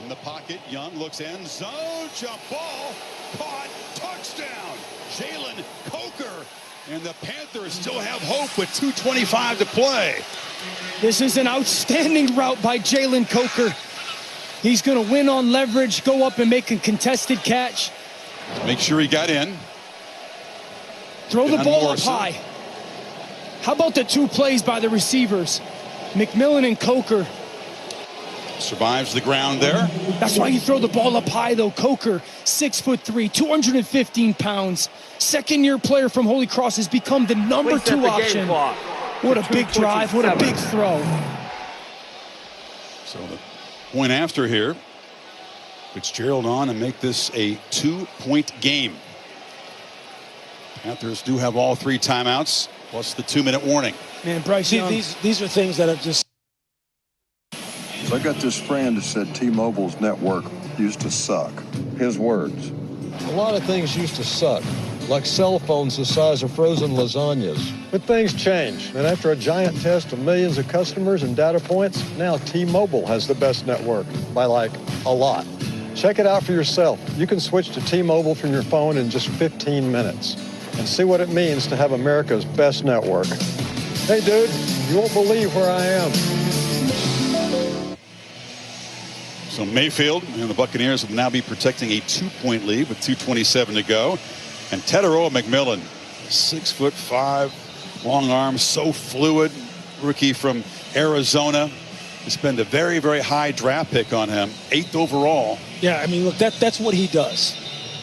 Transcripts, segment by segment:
From the pocket, Young looks end zone, jump ball, caught, touchdown. Jalen Coker, and the Panthers still have hope with 2:25 to play. This is an outstanding route by Jalen Coker. He's going to win on leverage, go up and make a contested catch. Make sure he got in. Throw the John ball Morrison. up high. How about the two plays by the receivers? McMillan and Coker. Survives the ground there. That's why you throw the ball up high, though. Coker, 6'3", 215 pounds. Second-year player from Holy Cross has become the number 2 option. What a big drive, what a big throw. So the point after here, Fitzgerald on and make this a 2-point game. Panthers do have all 3 timeouts, plus the 2-minute warning. Man, Bryce Young. These are things that have just... So I got this friend that said T-Mobile's network used to suck. His words. A lot of things used to suck, like cell phones the size of frozen lasagnas. But things change, and after a giant test of millions of customers and data points, now T-Mobile has the best network, by like a lot. Check it out for yourself. You can switch to T-Mobile from your phone in just 15 minutes and see what it means to have America's best network. Hey, dude, you won't believe where I am. So Mayfield and the Buccaneers will now be protecting a 2-point lead with 2:27 to go. And Teteroa McMillan, 6'5", long arms, so fluid. Rookie from Arizona. They spend a very, very high draft pick on him, 8th overall. Yeah, I mean, look, that's what he does.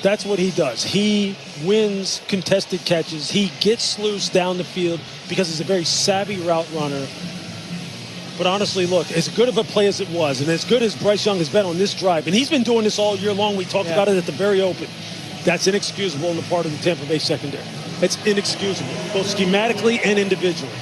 That's what he does. He wins contested catches. He gets loose down the field because he's a very savvy route runner. But honestly, look, as good of a play as it was, and as good as Bryce Young has been on this drive, and he's been doing this all year long. We talked about it at the very open. That's inexcusable on the part of the Tampa Bay secondary. It's inexcusable, both schematically and individually.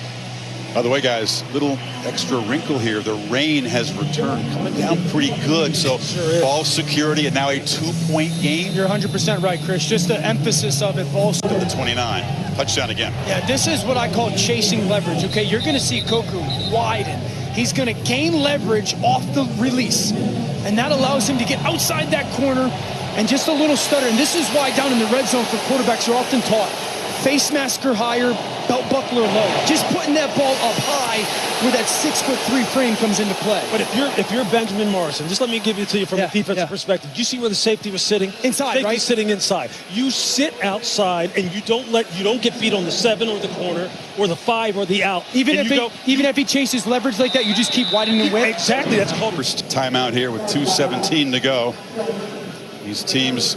By the way, guys, little extra wrinkle here. The rain has returned, coming down pretty good. So ball security and now a 2-point game. You're 100% right, Chris. Just the emphasis of it, ball To the 29. Touchdown again. Yeah, this is what I call chasing leverage, okay? You're going to see Coker widen. He's going to gain leverage off the release, and that allows him to get outside that corner and just a little stutter. And this is why down in the red zone for quarterbacks, you're often taught face masker higher, belt buckler low. Just putting that ball up high where that 6'3" frame comes into play. But if you're Benjamin Morrison, just let me give it to you from a defensive perspective. Do you see where the safety was sitting? Inside, Safety's right? sitting inside. You sit outside and you don't get beat on the 7 or the corner or the 5 or the out. Even if he chases leverage like that, you just keep widening the width. Exactly. That's called First timeout here with 2:17 to go. These teams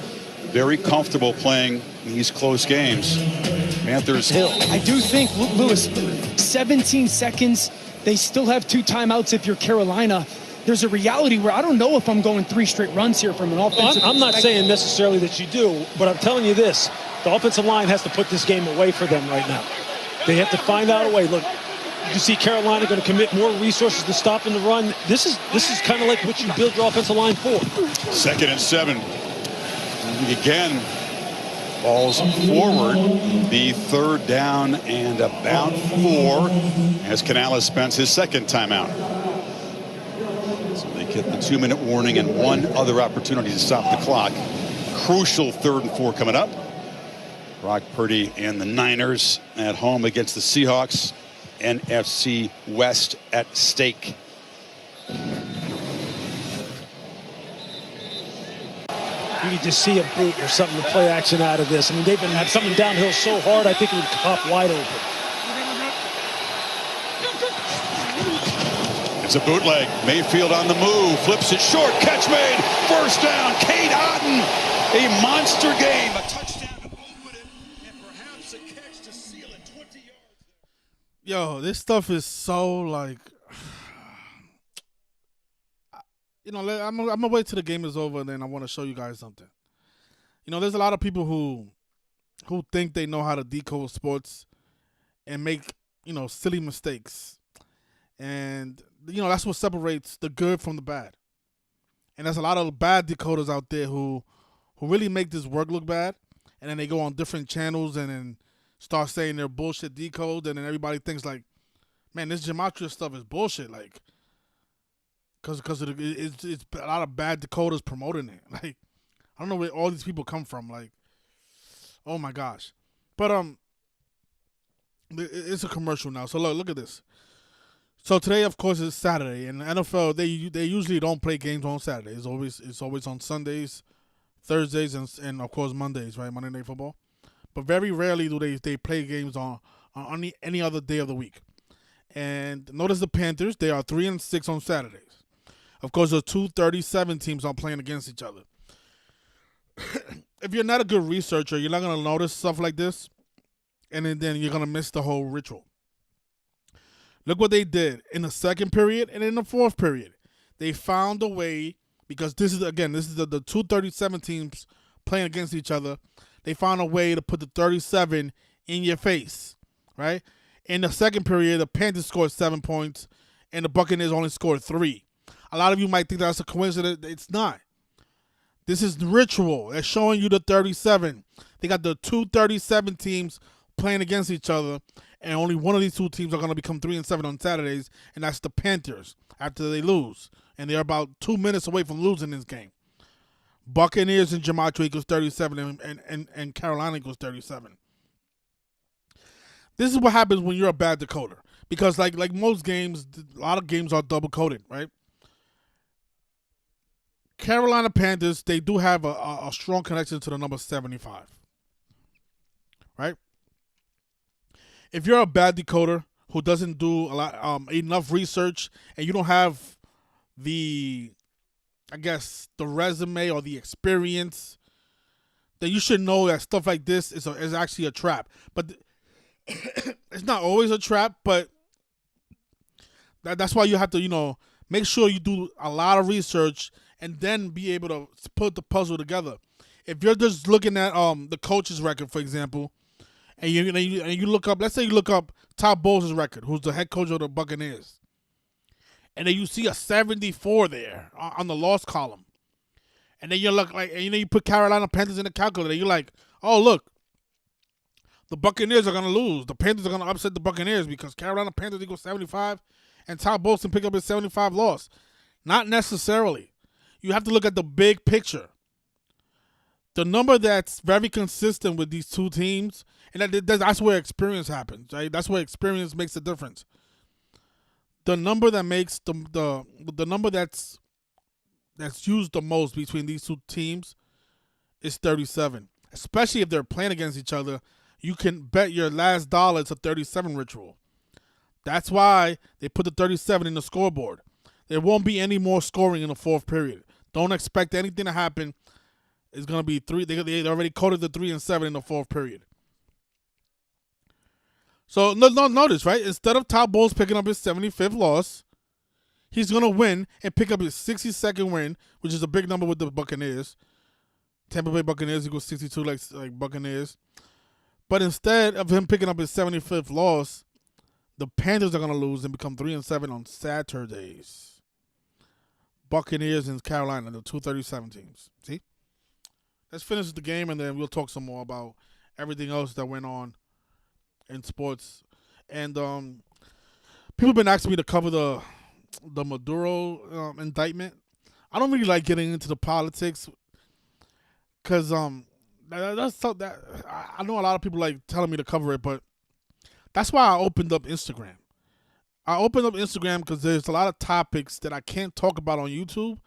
very comfortable playing these close games. Panthers. I do think, Lewis, 17 seconds, they still have 2 timeouts if you're Carolina. There's a reality where I don't know if I'm going 3 straight runs here from an offensive I'm not saying necessarily that you do, but I'm telling you this. The offensive line has to put this game away for them right now. They have to find out a way. Look, you see Carolina going to commit more resources to stopping the run. This is kind of like what you build your offensive line for. 2nd and 7. Again, balls forward. The 3rd down and about 4 as Canales spends his 2nd timeout. So they get the 2-minute warning and 1 other opportunity to stop the clock. Crucial 3rd and 4 coming up. Brock Purdy and the Niners at home against the Seahawks. NFC West at stake. You could just see a boot or something to play action out of this. I mean, they've been had something downhill so hard, I think it would pop wide open. It's a bootleg. Mayfield on the move, flips it short, catch made, 1st down. Cade Otton, a monster game, a touchdown to open it, and perhaps a catch to seal it 20 yards. Yo, this stuff is so like, you know, I'm gonna wait till the game is over, and then I want to show you guys something. You know, there's a lot of people who think they know how to decode sports and make, you know, silly mistakes. And, you know, that's what separates the good from the bad. And there's a lot of bad decoders out there who really make this work look bad. And then they go on different channels and then start saying they're bullshit decodes. And then everybody thinks like, man, this gematria stuff is bullshit. Like, because it's a lot of bad Dakotas promoting it. Like, I don't know where all these people come from. Like, oh my gosh. But it's a commercial now. So look at this. So today, of course, is Saturday, and the NFL they usually don't play games on Saturdays. It's always on Sundays, Thursdays, and of course Mondays, right? Monday Night Football. But very rarely do they play games on any other day of the week. And notice the Panthers, they are 3-6 on Saturdays. Of course, the 237 teams are playing against each other. If you're not a good researcher, you're not going to notice stuff like this, and then you're going to miss the whole ritual. Look what they did in the second period and in the fourth period. They found a way, because this is the 237 teams playing against each other. They found a way to put the 37 in your face, right? In the second period, the Panthers scored 7 points, and the Buccaneers only scored 3. A lot of you might think that's a coincidence. It's not. This is ritual. They're showing you the 37. They got the 237 teams playing against each other, and only one of these two teams are going to become 3-7 on Saturdays, and that's the Panthers after they lose. And they're about 2 minutes away from losing this game. Buccaneers and Gematria equals 37, and Carolina equals 37. This is what happens when you're a bad decoder. Because like most games, a lot of games are double-coded, right? Carolina Panthers, they do have a strong connection to the number 75, right? If you're a bad decoder who doesn't do enough research, and you don't have the resume or the experience, then you should know that stuff like this is actually a trap. But it's not always a trap, but that's why you have to, make sure you do a lot of research and then be able to put the puzzle together. If you're just looking at the coach's record, for example, and you look up, let's say you look up Todd Bowles' record, who's the head coach of the Buccaneers, and then you see a 74 there on the loss column, and then you look you put Carolina Panthers in the calculator, you're like, oh look, the Buccaneers are gonna lose. The Panthers are gonna upset the Buccaneers because Carolina Panthers equals 75, and Todd Bowles can pick up his 75 loss. Not necessarily. You have to look at the big picture. The number that's very consistent with these two teams, and that's where experience happens, right? That's where experience makes a difference. The number that makes the number that's used the most between these two teams is 37. Especially if they're playing against each other, you can bet your last dollar it's a 37 ritual. That's why they put the 37 in the scoreboard. There won't be any more scoring in the fourth period. Don't expect anything to happen. It's going to be 3. They already coded the 3-7 in the fourth period. So, notice, right? Instead of Todd Bowles picking up his 75th loss, he's going to win and pick up his 62nd win, which is a big number with the Buccaneers. Tampa Bay Buccaneers equals 62 like Buccaneers. But instead of him picking up his 75th loss, the Panthers are going to lose and become 3-7 on Saturdays. Buccaneers and Carolina, the 237 teams. See? Let's finish the game, and then we'll talk some more about everything else that went on in sports. And people have been asking me to cover the Maduro indictment. I don't really like getting into the politics because that's that I know a lot of people like telling me to cover it, but that's why I opened up Instagram. I opened up Instagram because there's a lot of topics that I can't talk about on YouTube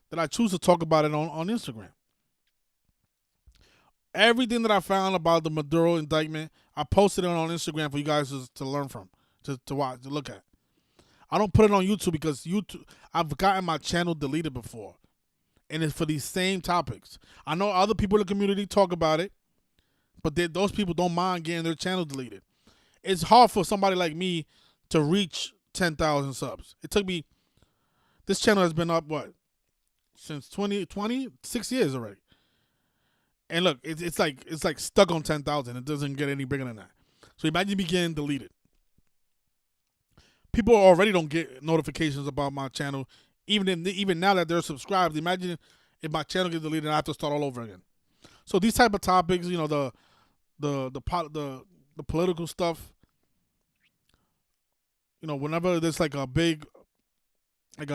that I choose to talk about it on Instagram. Everything that I found about the Maduro indictment, I posted it on Instagram for you guys to learn from, to watch, to look at. I don't put it on YouTube because I've gotten my channel deleted before. And it's for these same topics. I know other people in the community talk about it, but those people don't mind getting their channel deleted. It's hard for somebody like me to reach 10,000 subs. It took me, this channel has been up, since 2020? 6 years already. And look, it's like stuck on 10,000. It doesn't get any bigger than that. So imagine me getting deleted. People already don't get notifications about my channel. Even now that they're subscribed, imagine if my channel gets deleted and I have to start all over again. So these type of topics, the political stuff, whenever there's like a big if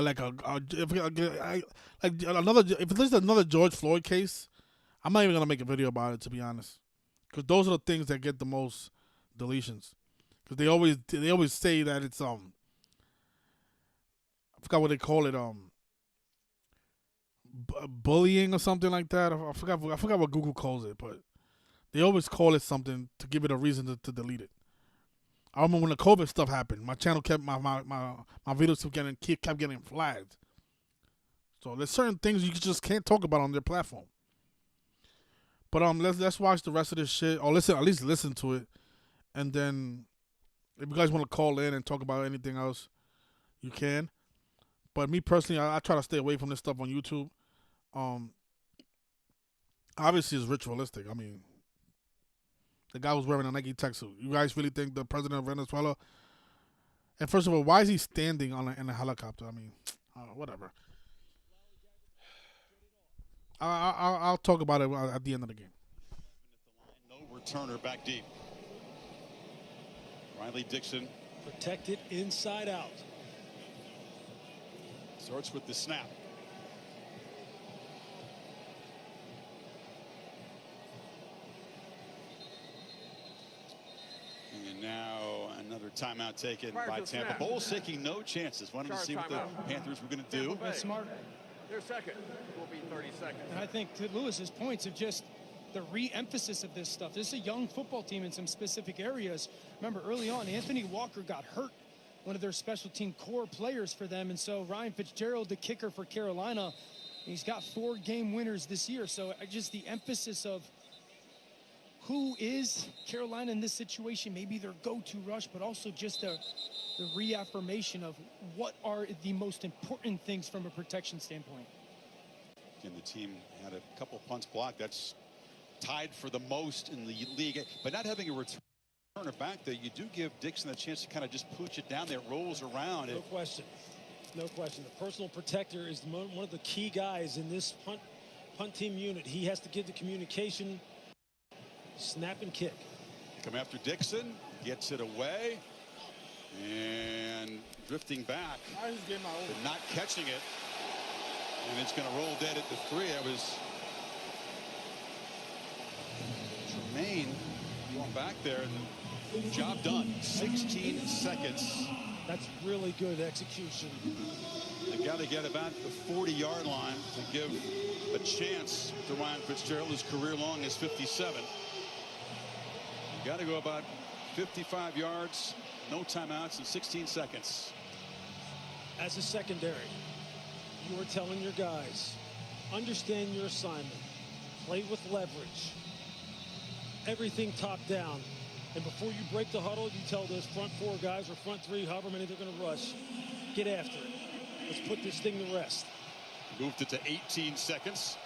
there's another George Floyd case, I'm not even gonna make a video about it, to be honest, because those are the things that get the most deletions. Because they always say that it's I forgot what they call it, bullying or something like that. I forgot what Google calls it, but they always call it something to give it a reason to delete it. I remember when the COVID stuff happened, my channel kept my videos kept getting flagged. So there's certain things you just can't talk about on their platform. But let's watch the rest of this shit, or at least listen to it, and then if you guys want to call in and talk about anything else, you can. But me personally, I try to stay away from this stuff on YouTube. Obviously, it's ritualistic. I mean, the guy was wearing a Nike tech suit. You guys really think the president of Venezuela? And first of all, why is he standing in a helicopter? I mean, whatever. I'll talk about it at the end of the game. No returner back deep. Riley Dixon Protected inside out. starts with the snap. And now another timeout taken by Tampa. Bowles taking no chances. Wanted to see what the Panthers were going to do. That's smart. Their second will be 30 seconds. And I think to Lewis's points of just the re-emphasis of this stuff. This is a young football team in some specific areas. Remember, early on, Anthony Walker got hurt, one of their special team core players for them. And so Ryan Fitzgerald, the kicker for Carolina, he's got 4 game winners this year. So just the emphasis of who is Carolina in this situation, maybe their go-to rush, but also just the reaffirmation of what are the most important things from a protection standpoint. Again, the team had a couple punts blocked. That's tied for the most in the league. But not having a returner back there, you do give Dixon a chance to kind of just push it down there. It rolls around. No question. No question. The personal protector is one of the key guys in this punt team unit. He has to give the communication, snap and kick. Come after Dixon, gets it away, and drifting back, but not catching it. And it's going to roll dead at the 3. That was Tremaine going back there, and job done. 16 seconds. That's really good execution. They got to get about the 40-yard line to give a chance to Ryan Fitzgerald. His career long is 57. Got to go about 55 yards, no timeouts, in 16 seconds. As a secondary, you are telling your guys, understand your assignment, play with leverage, everything top down. And before you break the huddle, you tell those front 4 guys or front 3, however many they're going to rush, get after it. Let's put this thing to rest. Moved it to 18 seconds.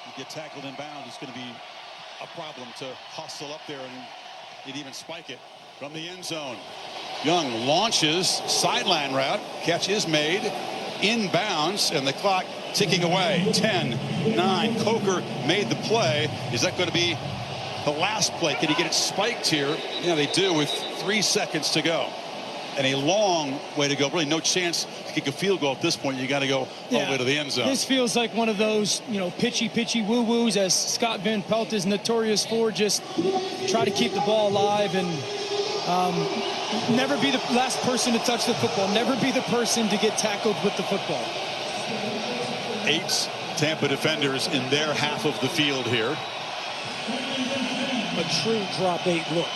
You get tackled in bounds, it's going to be a problem to hustle up there and even spike it from the end zone. Young launches, sideline route, catch is made, inbounds, and the clock ticking away. 10, 9, Coker made the play. Is that going to be the last play? Can he get it spiked here? Yeah, they do, with 3 seconds to go. And a long way to go. Really no chance to kick a field goal at this point. You got to go all the way to the end zone. This feels like one of those, pitchy woo-woos, as Scott Van Pelt is notorious for. Just try to keep the ball alive and never be the last person to touch the football. Never be the person to get tackled with the football. 8 Tampa defenders in their half of the field here. A true drop 8 look.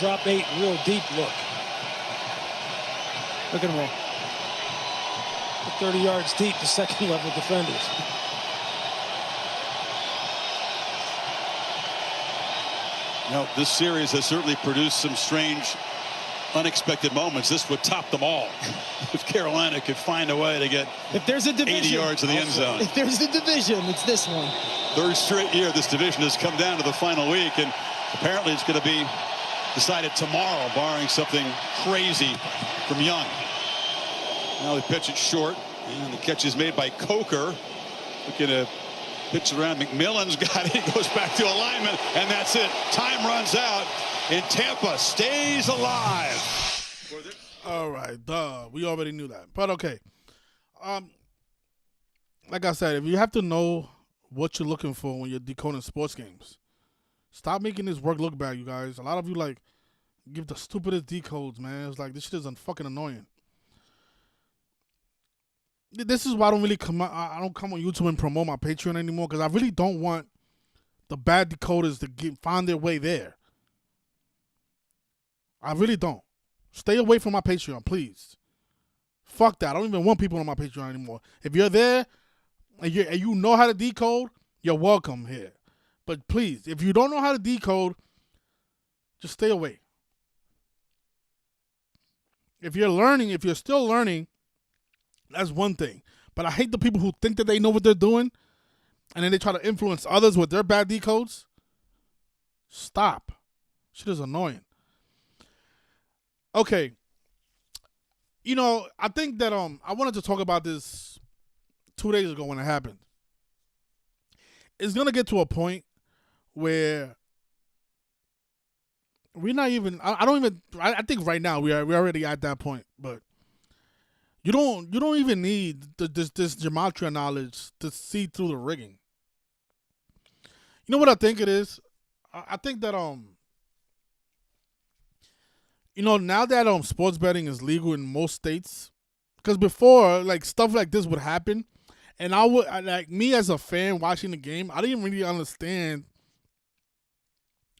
Drop 8 real deep look. Look at them all. 30 yards deep, the second level defenders. Now, this series has certainly produced some strange, unexpected moments. This would top them all if Carolina could find a way to get if there's a division, 80 yards in the end zone. If there's a division, it's this one. 3rd straight year this division has come down to the final week, and apparently it's going to be decided tomorrow, barring something crazy from Young. Now they pitch it short, and the catch is made by Coker. Looking to pitch around. McMillan's got it. He goes back to alignment, and that's it. Time runs out, and Tampa stays alive. All right, duh. We already knew that. But okay. Like I said, if you have to know what you're looking for when you're decoding sports games, stop making this work look bad, you guys. A lot of you like give the stupidest decodes, man. It's like this shit is fucking annoying. This is why I don't really come. I don't come on YouTube and promote my Patreon anymore because I really don't want the bad decoders to find their way there. I really don't. Stay away from my Patreon, please. Fuck that. I don't even want people on my Patreon anymore. If you're there and you know how to decode, you're welcome here. But please, if you don't know how to decode, just stay away. If you're still learning, that's one thing. But I hate the people who think that they know what they're doing and then they try to influence others with their bad decodes. Stop. Shit is annoying. Okay. You know, I think that I wanted to talk about this 2 days ago when it happened. It's going to get to a point where we're not even I think right now we're already at that point, but you don't even need this gematria knowledge to see through the rigging. You know what I think it is? I think that you know, now that sports betting is legal in most states, because before like stuff like this would happen, and like me as a fan watching the game, I didn't really understand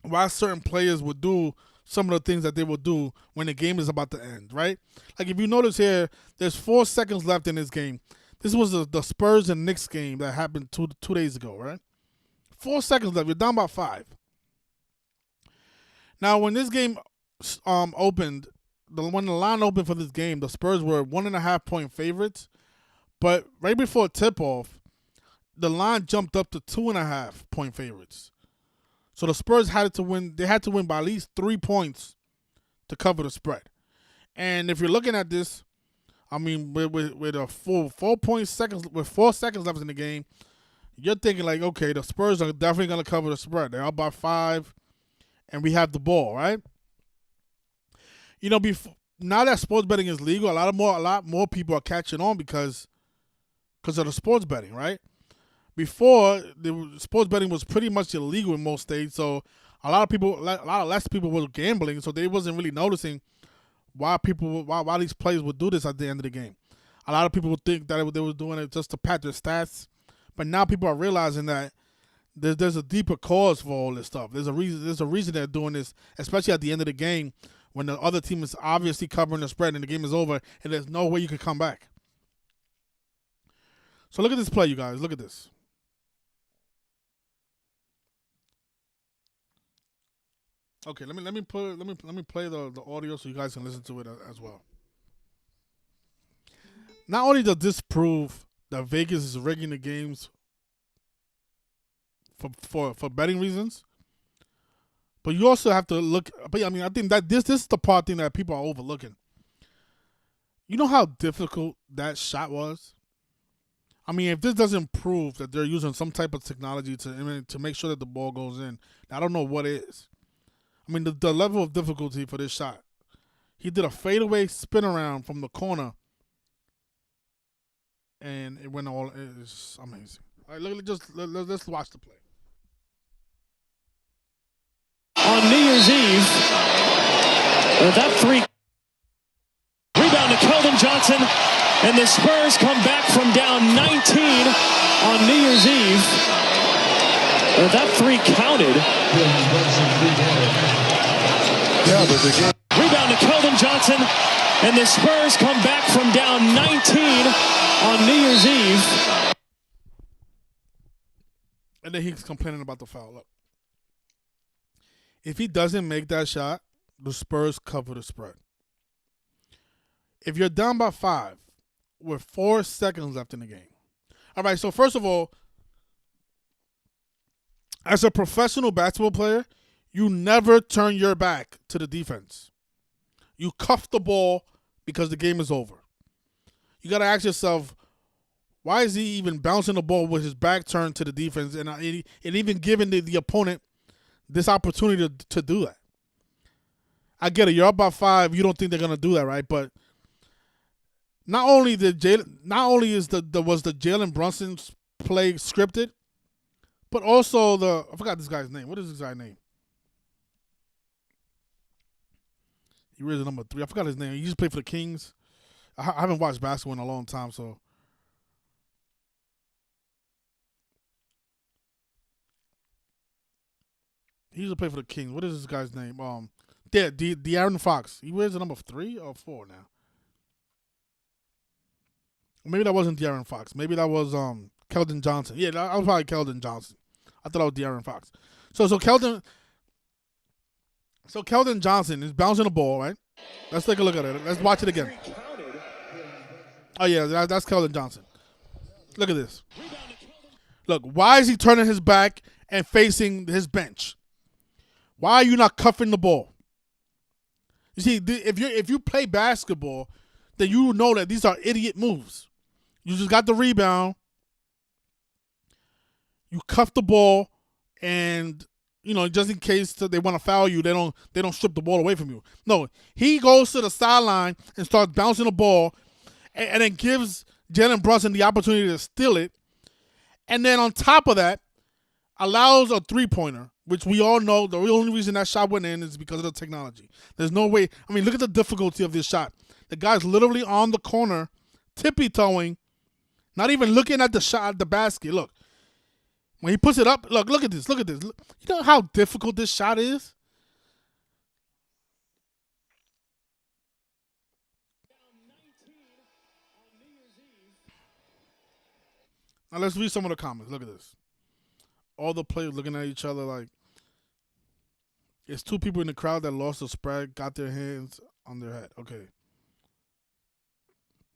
why certain players would do some of the things that they will do when the game is about to end, right? Like if you notice here, there's 4 seconds left in this game. This was the Spurs and Knicks game that happened two days ago, right? 4 seconds left. You're down by 5. Now, when this game opened, when the line opened for this game, the Spurs were 1.5 point favorites, but right before tip-off, the line jumped up to 2.5 point favorites. So the Spurs had to win. They had to win by at least 3 points to cover the spread. And if you're looking at this, I mean, with a full 4 seconds left in the game, you're thinking like, okay, the Spurs are definitely going to cover the spread. They're up by 5, and we have the ball, right? You know, now that sports betting is legal, a lot more people are catching on because of the sports betting, right? Before, the sports betting was pretty much illegal in most states, so a lot less people were gambling, so they wasn't really noticing why these players would do this at the end of the game. A lot of people would think that they were doing it just to pad their stats, but now people are realizing that there's a deeper cause for all this stuff. There's a reason they're doing this, especially at the end of the game when the other team is obviously covering the spread and the game is over and there's no way you can come back. So look at this play, you guys. Look at this. Okay, let me play the audio so you guys can listen to it as well. Not only does this prove that Vegas is rigging the games for betting reasons, but you also have to look. But I mean, I think that this is the part thing that people are overlooking. You know how difficult that shot was? I mean, if this doesn't prove that they're using some type of technology to make sure that the ball goes in, I don't know what is. I mean, the level of difficulty for this shot. He did a fadeaway spin around from the corner, and it went all. It's amazing. All right, let's watch the play. On New Year's Eve, that 3 rebound to Keldon Johnson, and the Spurs come back from down 19 on New Year's Eve. That 3 counted. Yeah, but the game. Rebound to Keldon Johnson, and the Spurs come back from down 19 on New Year's Eve. And then he's complaining about the foul. Look. If he doesn't make that shot, the Spurs cover the spread. If you're down by 5 with 4 seconds left in the game. All right, so first of all, as a professional basketball player, you never turn your back to the defense. You cuff the ball because the game is over. You got to ask yourself, why is he even bouncing the ball with his back turned to the defense and even giving the opponent this opportunity to do that? I get it. You're up by 5. You don't think they're going to do that, right? But not only is the Jalen Brunson's play scripted, but also I forgot this guy's name. What is this guy's name? He wears the number 3. I forgot his name. He used to play for the Kings. I haven't watched basketball in a long time, so. He used to play for the Kings. What is this guy's name? De'Aaron Fox. He wears the number 3 or 4 now. Maybe that wasn't De'Aaron Fox. Maybe that was Keldon Johnson. Yeah, that was probably Keldon Johnson. I thought that was De'Aaron Fox. So Keldon Johnson is bouncing the ball, right? Let's take a look at it. Let's watch it again. Oh yeah, that's Keldon Johnson. Look at this. Look, why is he turning his back and facing his bench? Why are you not cuffing the ball? You see, if you play basketball, then you know that these are idiot moves. You just got the rebound. You cuff the ball, and just in case they want to foul you, they don't strip the ball away from you. No, he goes to the sideline and starts bouncing the ball, and then gives Jalen Brunson the opportunity to steal it, and then on top of that, allows a three-pointer, which we all know the only reason that shot went in is because of the technology. There's no way. I mean, look at the difficulty of this shot. The guy's literally on the corner, tippy-toeing, not even looking at the shot at the basket. Look. When he puts it up, look at this. Look at this. You know how difficult this shot is? Now let's read some of the comments. Look at this. All the players looking at each other like it's 2 people in the crowd that lost the spread, got their hands on their head. Okay.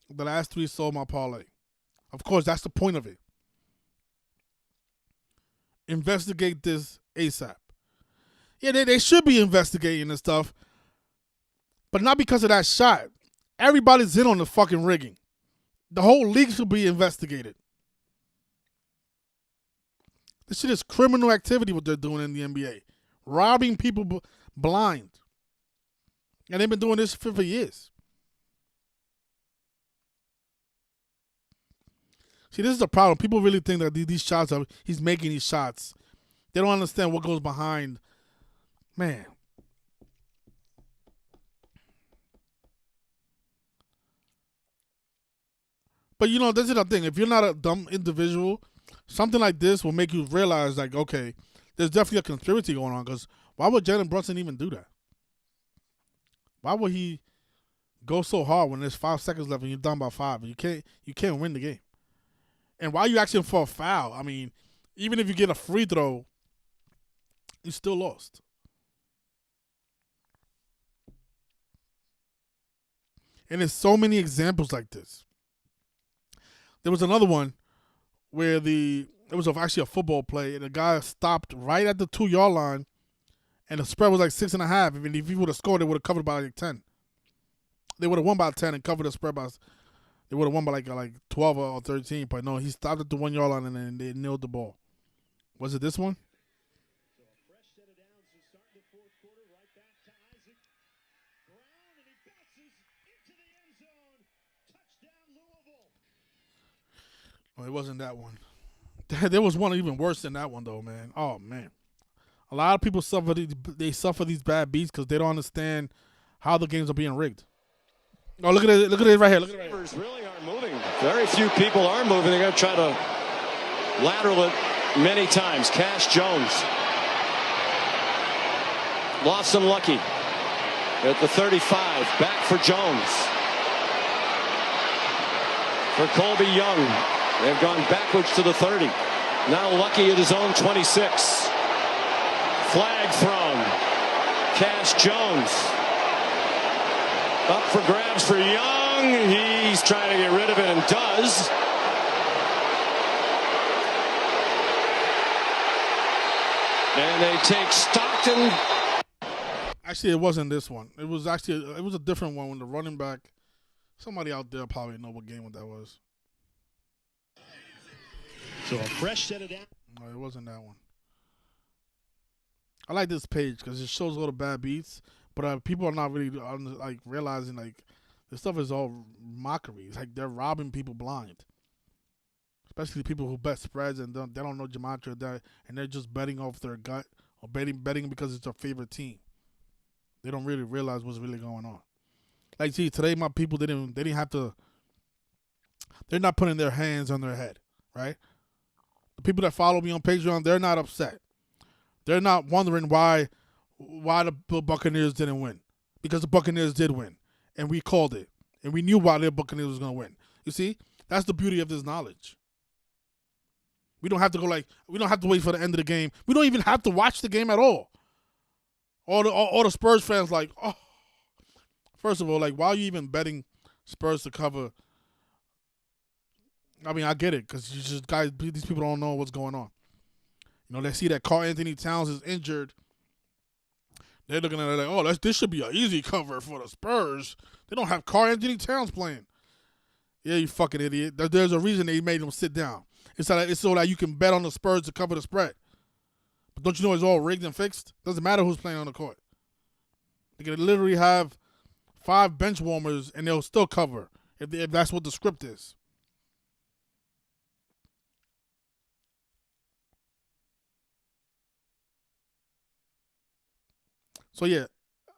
The last 3 sold my parlay. Of course, that's the point of it. Investigate this ASAP. Yeah, they should be investigating this stuff, but not because of that shot. Everybody's in on the fucking rigging. The whole league should be investigated. This shit is criminal activity what they're doing in the NBA. Robbing people blind. And they've been doing this for years. See, this is the problem. People really think that these shots he's making these shots. They don't understand what goes behind. Man. But this is the thing. If you're not a dumb individual, something like this will make you realize, like, okay, there's definitely a conspiracy going on. Because why would Jalen Brunson even do that? Why would he go so hard when there's 5 seconds left and you're down by 5 and you can't win the game? And why are you asking for a foul? I mean, even if you get a free throw, you still lost. And there's so many examples like this. There was another one where it was actually a football play, and the guy stopped right at the 2-yard line, and the spread was like 6.5. I mean, if he would have scored, they would have covered by like 10. They would have won by 10 and covered the spread by. They would have won by like 12 or 13, but no, he stopped at the 1-yard line and then they nailed the ball. Was it this one? So a fresh set of downs to start the 4th quarter. Right back to Isaac Brown, and he bounces into the end zone. Touchdown, Louisville. Oh, it wasn't that one. There was one even worse than that one, though, man. Oh, man. A lot of people suffer these bad beats because they don't understand how the games are being rigged. Oh, look at it! Look at it right here! Look at it right here. Really aren't moving. Very few people are moving. They're going to try to lateral it many times. Cash Jones. Lawson Lucky at the 35. Back for Jones. For Colby Young. They've gone backwards to the 30. Now Lucky at his own 26. Flag thrown. Cash Jones. Up for grabs for Young. He's trying to get rid of it and does. And they take Stockton. Actually, it wasn't this one. It was a different one when the running back. Somebody out there probably know what game that was. So a fresh set of downs. No, it wasn't that one. I like this page because it shows all the bad beats. But people are not really realizing This stuff is all mockery. It's like they're robbing people blind, especially people who bet spreads and they don't know gematria, and they're just betting off their gut or betting because it's their favorite team. They don't really realize what's really going on. Like, see, today my people they didn't have to. They're not putting their hands on their head, right? The people that follow me on Patreon, they're not upset. They're not wondering why the Buccaneers didn't win, because the Buccaneers did win, and we called it, and we knew why the Buccaneers was going to win. You see, that's the beauty of this knowledge. We don't have to we don't have to wait for the end of the game. We don't even have to watch the game at all. All the Spurs fans like, oh, first of all, like, why are you even betting Spurs to cover? I mean, I get it, because these people don't know what's going on. You know, they see that Karl Anthony Towns is injured. They're looking at it like, oh, this should be an easy cover for the Spurs. They don't have Karl Anthony Towns playing. Yeah, you fucking idiot. There's a reason they made him sit down. It's so that you can bet on the Spurs to cover the spread. But don't you know it's all rigged and fixed? Doesn't matter who's playing on the court. They can literally have 5 bench warmers and they'll still cover if that's what the script is. So yeah,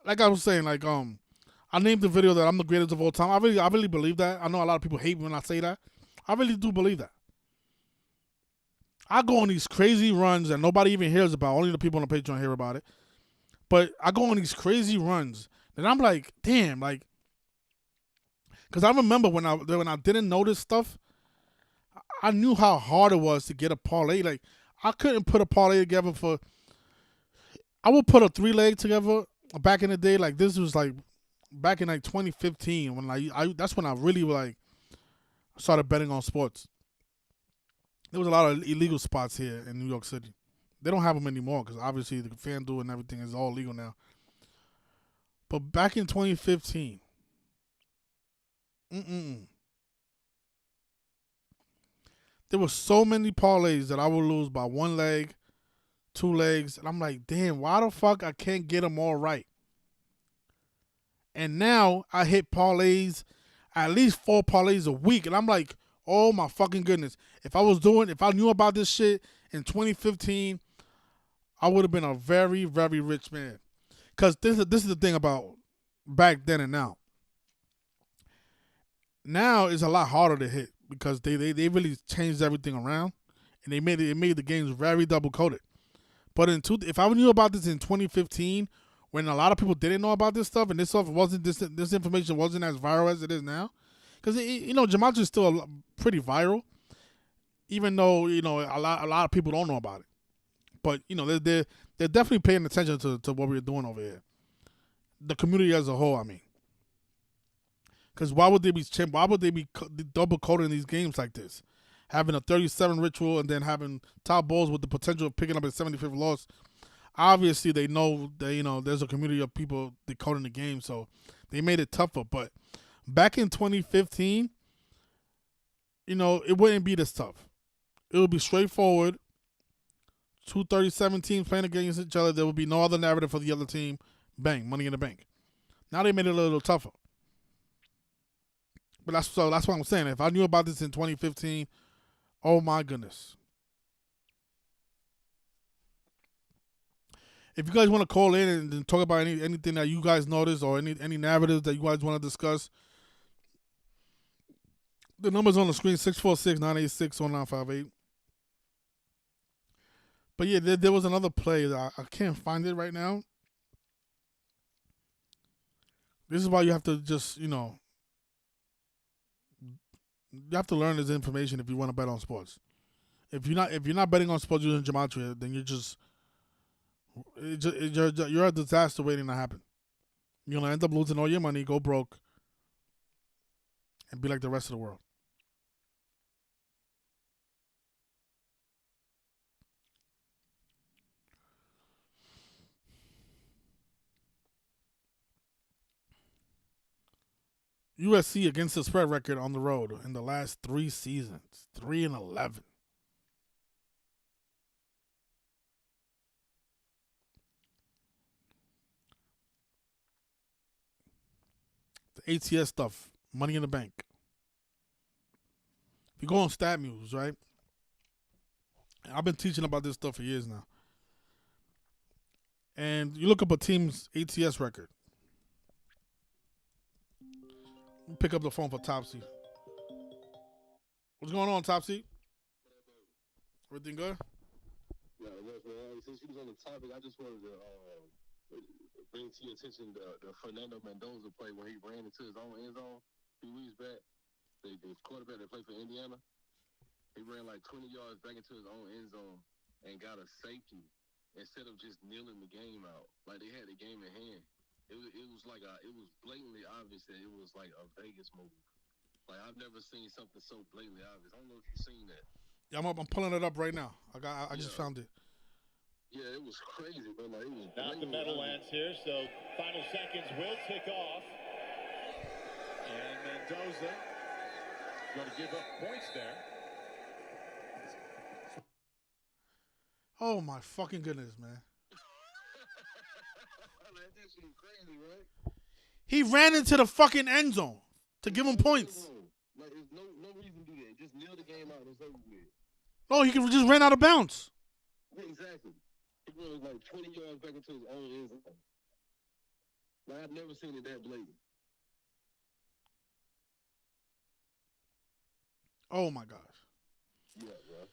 like I was saying, like I named the video that I'm the greatest of all time. I really believe that. I know a lot of people hate me when I say that. I really do believe that. I go on these crazy runs that nobody even hears about. Only the people on the Patreon hear about it. But I go on these crazy runs and I'm like, damn, like, because I remember when I didn't know this stuff, I knew how hard it was to get a parlay. Like, I couldn't put a parlay together for. I would put a 3-leg together back in the day. Like, this was like back in like 2015 when that's when I really like started betting on sports. There was a lot of illegal spots here in New York City. They don't have them anymore because obviously the FanDuel and everything is all legal now. But back in 2015, there were so many parlays that I would lose by 1 leg, 2 legs, and I'm like, damn, why the fuck I can't get them all right? And now I hit parlays, at least 4 parlays a week, and I'm like, oh my fucking goodness. If I knew about this shit in 2015, I would have been a very, very rich man. Because this is the thing about back then and now. Now it's a lot harder to hit because they really changed everything around, and it made the games very double coded. But if I knew about this in 2015, when a lot of people didn't know about this stuff, and this information wasn't as viral as it is now, because gematria is still pretty viral, even though a lot of people don't know about it. But they're definitely paying attention to what we're doing over here. The community as a whole, I mean. Because why would they be double coding these games like this? Having a 37 ritual and then having top balls with the potential of picking up a 75th loss. Obviously, they know that there's a community of people decoding the game, so they made it tougher. But back in 2015, it wouldn't be this tough. It would be straightforward. 2 37 teams playing against each other. There would be no other narrative for the other team. Bang, money in the bank. Now they made it a little tougher. But that's what I'm saying. If I knew about this in 2015, oh my goodness. If you guys want to call in and talk about anything that you guys noticed or any narratives that you guys want to discuss, the number's on the screen, 646-986-0958. But yeah, there was another play that I can't find it right now. This is why you have to just, you have to learn this information if you want to bet on sports. If you're not betting on sports using gematria, then you're a disaster waiting to happen. You're gonna end up losing all your money, go broke, and be like the rest of the world. USC against the spread record on the road in the last 3 seasons, 3-11. the ATS stuff, Money in the Bank. If you go on StatMuse, right? I've been teaching about this stuff for years now. And you look up a team's ATS record. Pick up the phone for Topsy. What's going on, Topsy? Everything good? Yeah, since you was on the topic, I just wanted to bring to your attention the Fernando Mendoza play when he ran into his own end zone a few weeks back. The quarterback that played for Indiana, he ran like 20 yards back into his own end zone and got a safety instead of just kneeling the game out. Like they had the game in hand. It was like it was blatantly obvious that it was like a Vegas move. Like I've never seen something so blatantly obvious. I don't know if you've seen that. Yeah, I'm pulling it up right now. I just found it. Yeah, it was crazy, but like it was. Not the Meadowlands here, so final seconds will tick off. And Mendoza going to give up points there. Oh my fucking goodness, man! That's crazy, right? He ran into the fucking end zone to give him points. Like, there's no reason to do that. Just kneel the game out and it's over with. No, he just ran out of bounds. Yeah, exactly. He was like 20 yards back into his own end zone. Like, I've never seen it that blatant. Oh my gosh. Yeah, bro.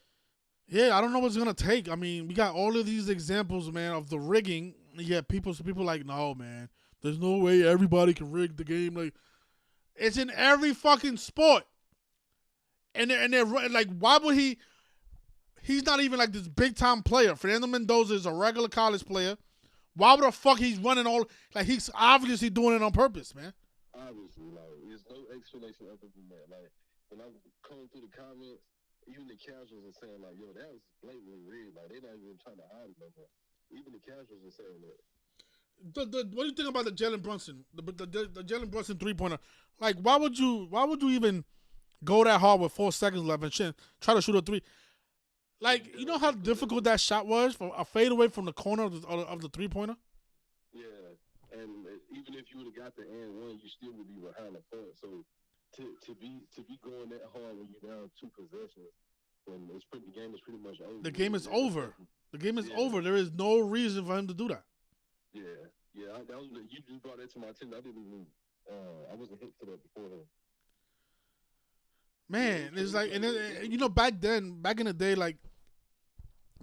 Yeah, I don't know what's gonna take. I mean, we got all of these examples, man, of the rigging. Yeah, people like, no, man, there's no way everybody can rig the game. Like, it's in every fucking sport. And they're like, why would he? He's not even like this big time player. Fernando Mendoza is a regular college player. Why would the fuck he's running all? Like, he's obviously doing it on purpose, man. Obviously, like, there's no explanation other than that. Like, when I'm going through the comments, even the casuals are saying, like, yo, that was blatantly rigged. Like, they're not even trying to hide it no more. Even the casuals are saying that. What do you think about the Jalen Brunson? The Jalen Brunson 3-pointer? Like, why would you even go that hard with 4 seconds left and shit, try to shoot a three? Like, you know how difficult that shot was for a fadeaway from the corner of the 3-pointer? Yeah, and even if you would have got the and one, you still would be behind the point. So to be going that hard when you're down 2 possessions, when the game is pretty much over. The game is over. The game is over. There is no reason for him to do that. Yeah. You just brought that to my attention. I didn't even. I wasn't hip to that beforehand. Man, it's like, and then, you know, back in the day, like,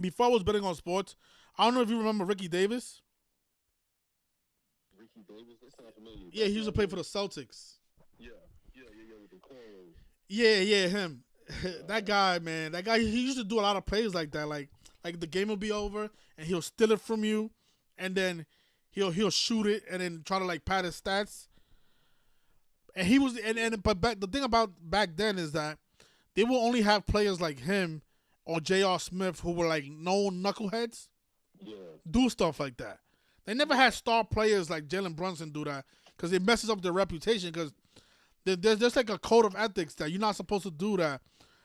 before I was betting on sports, I don't know if you remember Ricky Davis. Ricky Davis, that sounds familiar. Yeah, he used to play for the Celtics. Yeah, with the cornrows. Yeah, him. That guy, man. That guy, he used to do a lot of plays like that. Like the game will be over, and he'll steal it from you, and then he'll shoot it, and then try to like pad his stats. And he was, but the thing about back then is that they will only have players like him or J.R. Smith who were like known knuckleheads do stuff like that. They never had star players like Jalen Brunson do that because it messes up their reputation. Because there's like a code of ethics that you're not supposed to do that.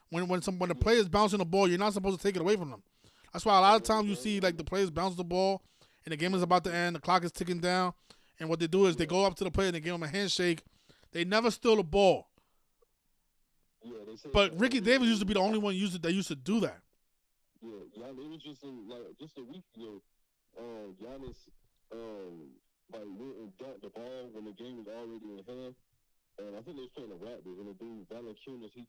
When the player's bouncing the ball, you're not supposed to take it away from them. That's why a lot of times you see like the players bounce the ball and the game is about to end, the clock is ticking down, and what they do is they go up to the player and they give him a handshake. They never steal the ball. But Ricky Davis used to be the only one that used to do that. Yeah, it was just a week ago. Giannis went and dunked the ball when the game was already in hand. And I think they was playing the Raptors, and the dude Valanciunas, he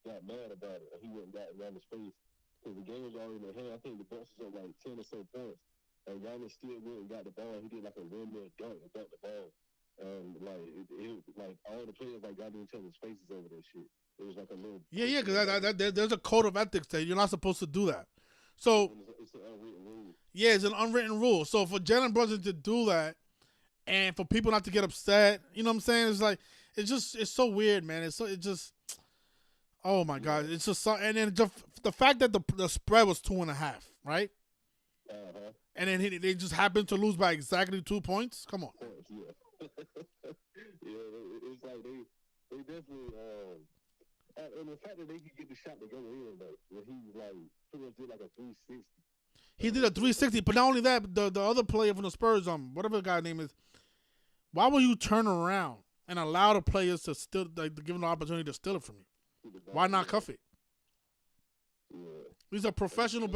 got mad about it, and he went and got Giannis' face because the game was already in hand. I think the Bucks was up like 10 or so points, and Giannis still went and got the ball. He did like a windmill dunk and dunked the ball. And like all the players like got in each other's faces over that shit. It was like a little because there's a code of ethics that you're not supposed to do that. So it's an unwritten rule. Yeah, it's an unwritten rule. So for Jalen Brunson to do that, and for people not to get upset, you know what I'm saying? It's like it's so weird, man. Oh my God, it's just so. And then the fact that the spread was 2.5, right? Uh-huh. And then they just happened to lose by exactly 2 points. Come on. Yeah. It's like they definitely and the fact that they could get the shot to go in though, when he like pretty much did like a 360. He did a 360, but not only that, the other player from the Spurs, whatever the guy's name is, why would you turn around and allow the players to still like to give them the opportunity to steal it from you. Why not cuff it? Yeah. These are professional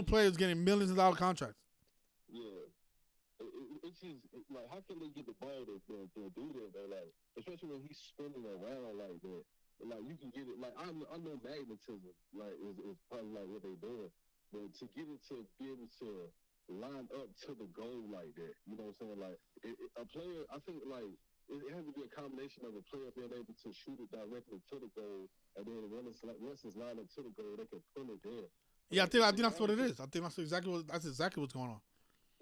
players getting millions of dollar contracts. Yeah. It's just like, how can they get the ball to do that though? Like, especially when he's spinning around like that. Like, you can get it. Like, I know magnetism, like, is probably like what they're doing, but to get it to be able to line up to the goal like that, you know what I'm saying? Like, a player, I think, like, it has to be a combination of a player being able to shoot it directly to the goal, and then once it's lined up to the goal, they can pull it there. Yeah, I think that's what it is. I think that's exactly what's going on.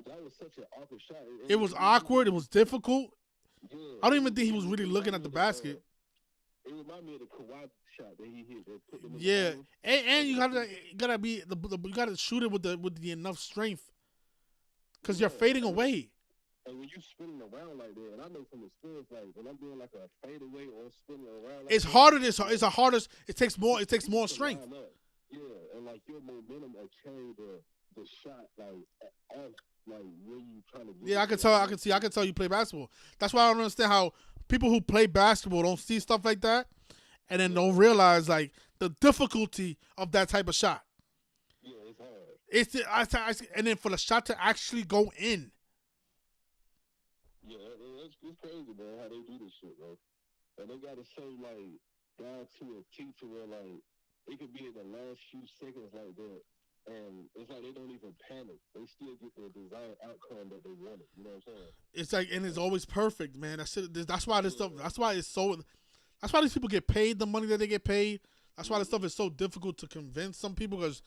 That was such an awkward shot. It was awkward. It was difficult. Yeah. I don't even think he was really looking at the basket. It reminded me of the Kawhi shot that he hit. Yeah, and you gotta shoot it with the enough strength, because you're fading away. And when you spinning around like that, and I know from experience, like when I'm doing like a fadeaway or spinning around, like It's harder. It's a harder. It takes more strength. Yeah, and like your momentum will carry the shot like off, like where you trying to get. Yeah, I can tell you play basketball. That's why I don't understand how people who play basketball don't see stuff like that, and then don't realize like the difficulty of that type of shot. Yeah, it's hard. And then for the shot to actually go in. Yeah, it's crazy, man, how they do this shit, bro. And they got it so, like, down to a T to where, like, it could be in the last few seconds like that, and it's like they don't even panic. They still get the desired outcome that they wanted. You know what I'm saying? It's like, and it's always perfect, man. That's why this stuff. That's why it's so. That's why these people get paid the money that they get paid. That's why this stuff is so difficult to convince some people, because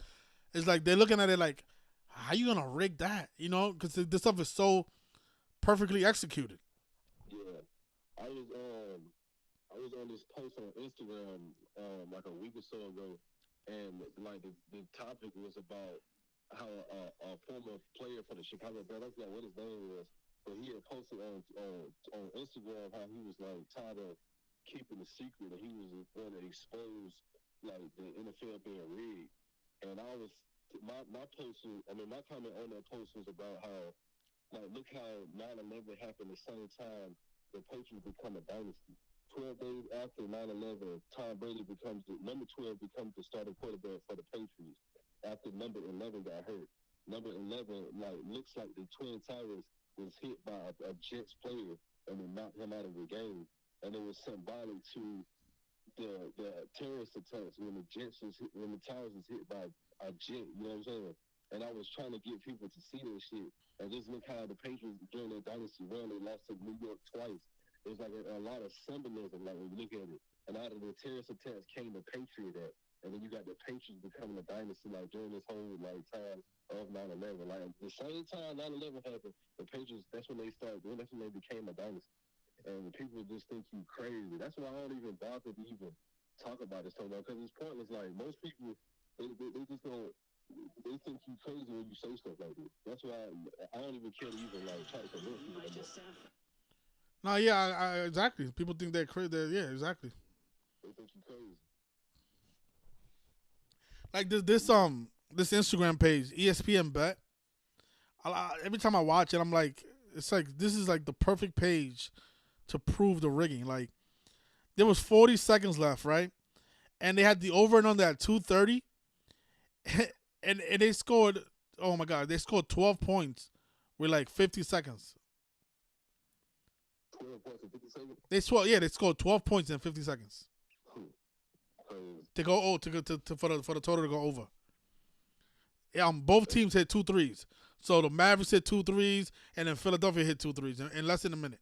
it's like they're looking at it like, how you gonna rig that? You know, because this stuff is so perfectly executed. Yeah, I was on this post on Instagram like a week or so ago, and like the topic was about how a former player for the Chicago Bears, I forgot what his name was, but he had posted on Instagram how he was like tired of keeping the secret, and he was going to expose like the NFL being rigged. And I was my comment on that post was about how, like, look how 9/11 happened the same time the Patriots become a dynasty. 12 days after 9/11, Tom Brady number 12 becomes the starting quarterback for the Patriots after number 11 got hurt. Number 11, like, looks like the Twin Towers was hit by a Jets player and we knocked him out of the game. And it was symbolic to the terrorist attacks when the towers was hit by a jet, you know what I'm saying? And I was trying to get people to see that shit. And just look how the Patriots during their dynasty run, they lost to New York twice. There's like a lot of symbolism, like, when you look at it. And out of the terrorist attacks came the Patriot Act. And then you got the Patriots becoming a dynasty, like, during this whole, like, time of 9/11. Like, the same time 9/11 happened, the Patriots, that's when they started doing, that's when they became a dynasty. And people just think you crazy. That's why I don't even bother to even talk about this so much, because it's pointless. Like, most people, they just don't, they think you crazy when you say stuff like this. That's why I don't even care to even, like, try to convince people of that. No, yeah, exactly. People think they're crazy. Yeah, exactly. They think you crazy. Like this Instagram page, ESPN Bet. Every time I watch it, I'm like, it's like, this is like the perfect page to prove the rigging. Like, there was 40 seconds left, right? And they had the over and under at 2:30, and they scored. Oh my God, they scored 12 points with like 50 seconds. 12 points in 50 seconds? They scored 12 points in 50 seconds. To go for the total to go over. Yeah, both teams hit 2 threes. So the Mavericks hit 2 threes, and then Philadelphia hit 2 threes in less than a minute.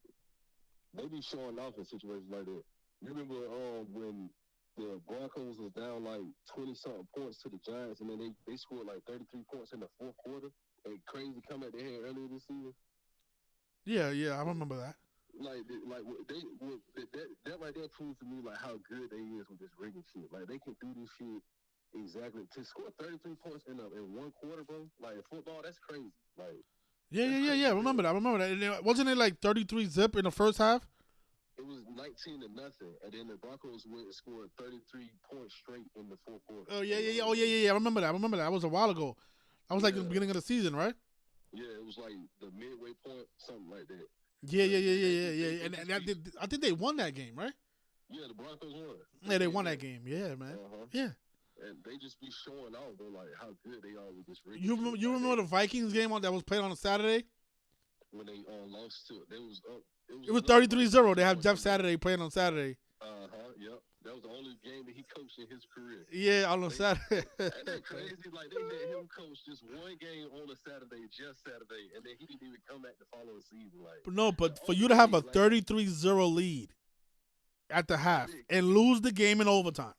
They be showing off in situations like that. You remember when the Broncos was down like 20-something points to the Giants, and then they scored like 33 points in the fourth quarter? A crazy comeback they had earlier this season? Yeah, I remember that. That right there proves to me like how good they is with this rigging shit. Like, they can do this shit exactly to score 33 points in one quarter, bro. Like, in football, that's crazy. Like, yeah. I remember that. And wasn't it like 33-zip in the first half? It was 19-0, and then the Broncos went and scored 33 points straight in the fourth quarter. Oh yeah. I remember that. That was a while ago. That was like in the beginning of the season, right? Yeah, it was like the midway point, something like that. Yeah. And I think they won that game, right? Yeah, the Broncos won. Yeah, they won that game. Yeah, man. Yeah. And they just be showing off, though, like how good they are with this. You remember the Vikings game that was played on a Saturday? When they lost to it, they was up. It was 33-0. They have Jeff Saturday playing on Saturday. Yep. That was the only game that he coached in his career. Yeah, on a Saturday. Isn't that crazy? Like, they had him coach just one game on a Saturday, just Saturday, and then he didn't even come back the following season. Like, but for you to have a 33-0 lead at the half and lose the game in overtime.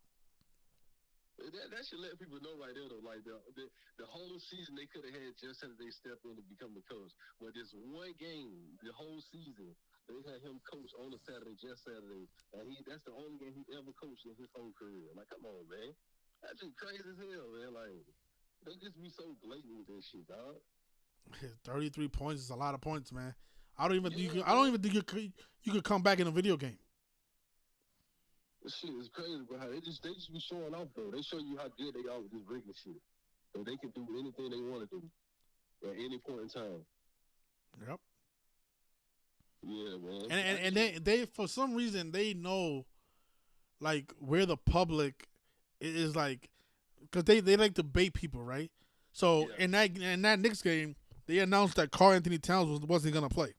That should let people know right there, though. Like, the whole season, they could have had just Saturday step in to become the coach. But this one game, the whole season, they had him coach on a Saturday, just Saturday. And that's the only game he ever coached in his whole career. Like, come on, man. That's just crazy as hell, man. Like, they just be so blatant with that shit, dog. 33 points is a lot of points, man. I don't even think you could come back in a video game. This shit is crazy, bro. They just be showing off, though. They show you how good they are with this regular shit. So they can do anything they want to do at any point in time. Yep. Yeah, man. And they for some reason they know, like, where the public is, like, because they like to bait people, right? So in that Knicks game, they announced that Karl Anthony Towns wasn't gonna play.